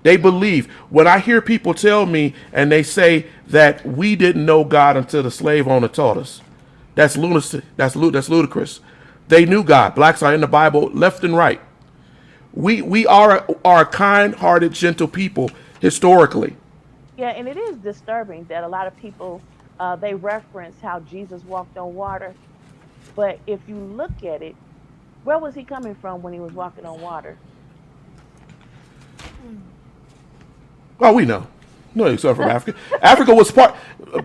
They believe. When I hear people tell me and they say that we didn't know God until the slave owner taught us, that's lunacy. That's ludicrous. They knew God. Blacks are in the Bible left and right. We are a kind-hearted, gentle people historically. Yeah, and it is disturbing that a lot of people, they reference how Jesus walked on water. But if you look at it, where was he coming from when he was walking on water? Oh, we know. No, except from Africa. Africa was part.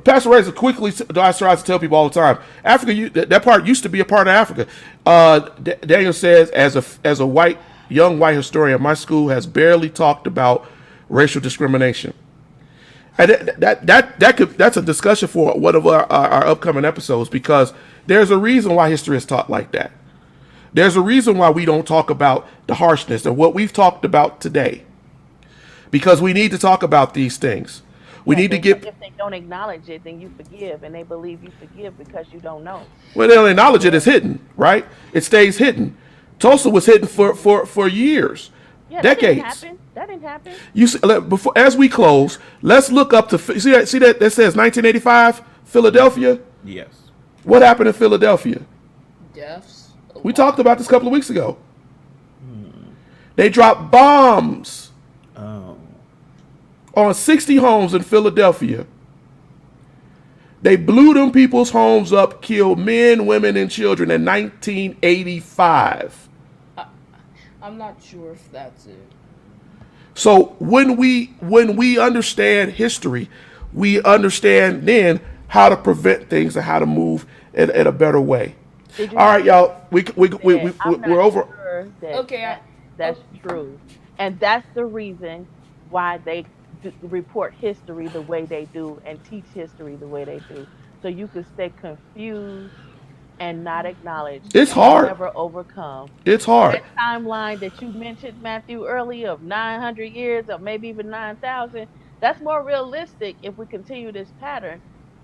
Pastor Reza quickly tries to tell people all the time. Africa, that part used to be a part of Africa. Daniel says, as a young white historian, my school has barely talked about racial discrimination. And that's a discussion for one of our upcoming episodes, because there's a reason why history is taught like that. There's a reason why we don't talk about the harshness and what we've talked about today. Because we need to talk about these things. We need to get. If they don't acknowledge it, then you forgive, and they believe you forgive because you don't know. Well, they don't acknowledge it. It's hidden, right? It stays hidden. Tulsa was hidden for years, decades. That didn't happen. You see, before, as we close, let's look up to see that says 1985 Philadelphia. Yes. What happened in Philadelphia? Deaths. We talked about this a couple of weeks ago. They dropped bombs on 60 homes in Philadelphia. They blew them people's homes up, killed men, women, and children in 1985. I'm not sure if that's it. So when we understand history, we understand then how to prevent things and how to move in a better way. All right, y'all. We're over. Sure Okay, that's true, and that's the reason why they report history the way they do and teach history the way they do, so you can stay confused and not acknowledge. It's hard. Never overcome. It's hard. That timeline that you mentioned, Matthew, earlier of 900 years or maybe even 9,000, that's more realistic if we continue this pattern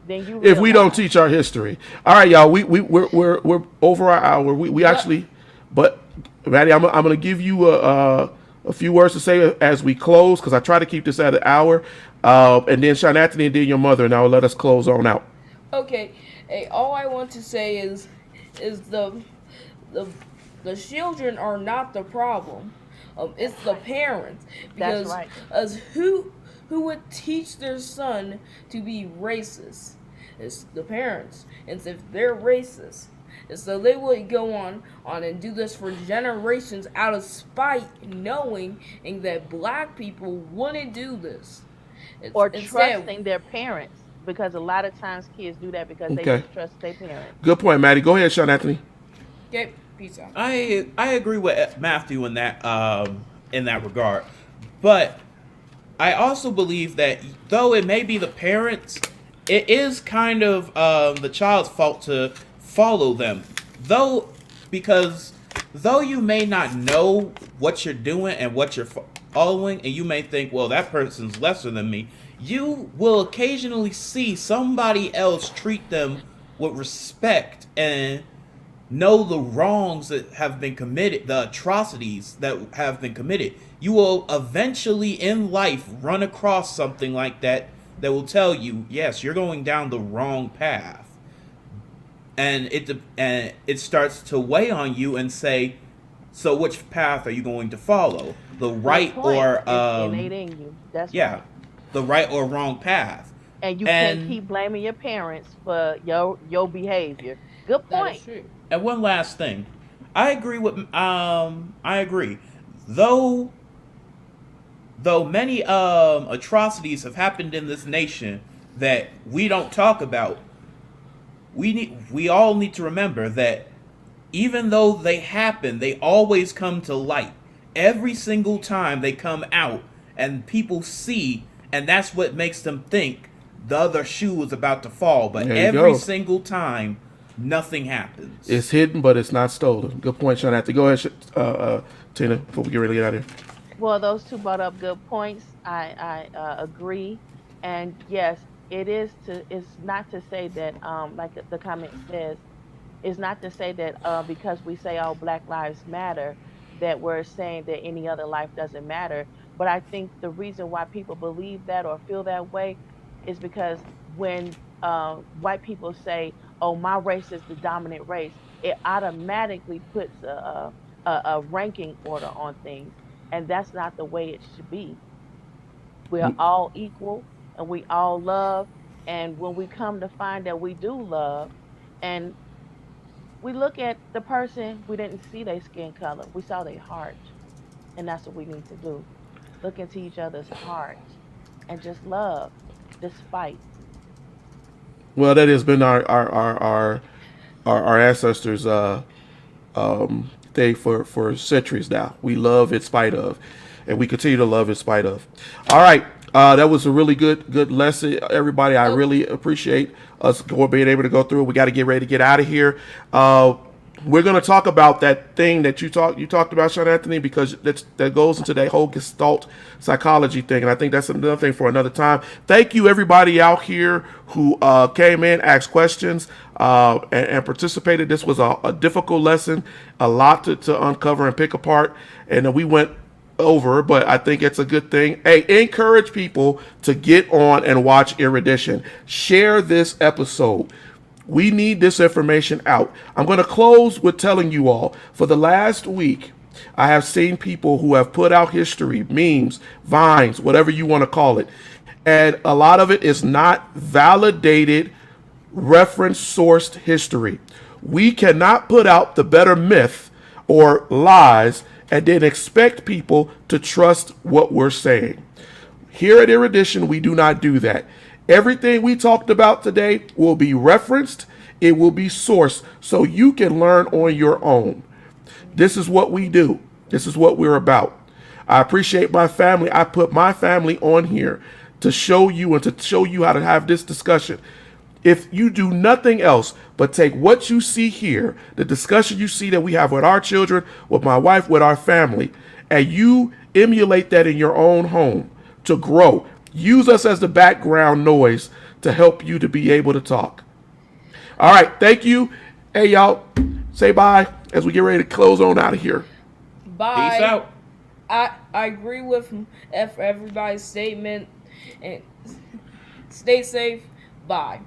than you. If we don't teach our history. All right, y'all. We're over our hour. We actually, but Maddie, I'm gonna give you a few words to say as we close, because I try to keep this at an hour, and then Sean Anthony and then your mother, and I'll let us close on out. Okay. Hey, all I want to say is the children are not the problem. It's the parents, because That's right. as who who would teach their son to be racist? It's the parents. And if they're racist, and so they would go on and do this for generations out of spite, knowing that black people wouldn't do this. Or Instead, trusting their parents, because a lot of times kids do that because they Okay. mistrust their parents. Good point, Maddie. Go ahead, Sean Anthony. okay, peace out. I agree with Matthew in that regard, but I also believe that though it may be the parents, it is kind of the child's fault to follow them, because though you may not know what you're doing and what you're following, and you may think, well, that person's lesser than me, you will occasionally see somebody else treat them with respect and know the wrongs that have been committed, the atrocities that have been committed. You will eventually in life run across something like that will tell you, yes, you're going down the wrong path. And it starts to weigh on you and say, so which path are you going to follow? The right or it's innate in you. That's yeah, right. the right or wrong path. And you can't keep blaming your parents for your behavior. Good That point. is true. And one last thing, I agree. Though many atrocities have happened in this nation that we don't talk about, we all need to remember that even though they happen, they always come to light. Every single time they come out and people see, and that's what makes them think the other shoe is about to fall. But There you every go. single time, nothing happens. It's hidden, but it's not stolen. Good point, Sean Anthony. Go ahead, Tina, before we get ready to get out of here. Well, those two brought up good points. I agree, and yes, it is to. It's not to say that, like the comment says, it's not to say that because we say all Black Lives Matter, that we're saying that any other life doesn't matter. But I think the reason why people believe that or feel that way is because when white people say, "Oh, my race is the dominant race," it automatically puts a ranking order on things, and that's not the way it should be. We're all equal, and we all love. And when we come to find that we do love, and we look at the person, we didn't see their skin color, we saw their heart, and that's what we need to do. Look into each other's heart and just love, despite. Well, that has been our ancestors' thing for centuries now. We love in spite of, and we continue to love in spite of. All right, that was a really good lesson, everybody. I really appreciate us being able to go through it. We got to get ready to get out of here. We're going to talk about that thing that you talked about, Sean Anthony, because that goes into that whole Gestalt psychology thing, and I think that's another thing for another time. Thank you, everybody out here who came in, asked questions, and participated. This was a difficult lesson, a lot to uncover and pick apart, and we went over, but I think it's a good thing. Hey, encourage people to get on and watch Erudition. Share this episode. We need this information out. I'm going to close with telling you all, for the last week, I have seen people who have put out history, memes, vines, whatever you want to call it. And a lot of it is not validated, reference sourced history. We cannot put out the better myth or lies and then expect people to trust what we're saying. Here at Erudition, we do not do that. Everything we talked about today will be referenced. It will be sourced so you can learn on your own. This is what we do. This is what we're about. I appreciate my family. I put my family on here to show you and to show you how to have this discussion. If you do nothing else but take what you see here, the discussion you see that we have with our children, with my wife, with our family, and you emulate that in your own home to grow. Use us as the background noise to help you to be able to talk. All right, thank you. Hey, y'all, say bye as we get ready to close on out of here. Bye. Peace out. I agree with everybody's statement, and stay safe. Bye.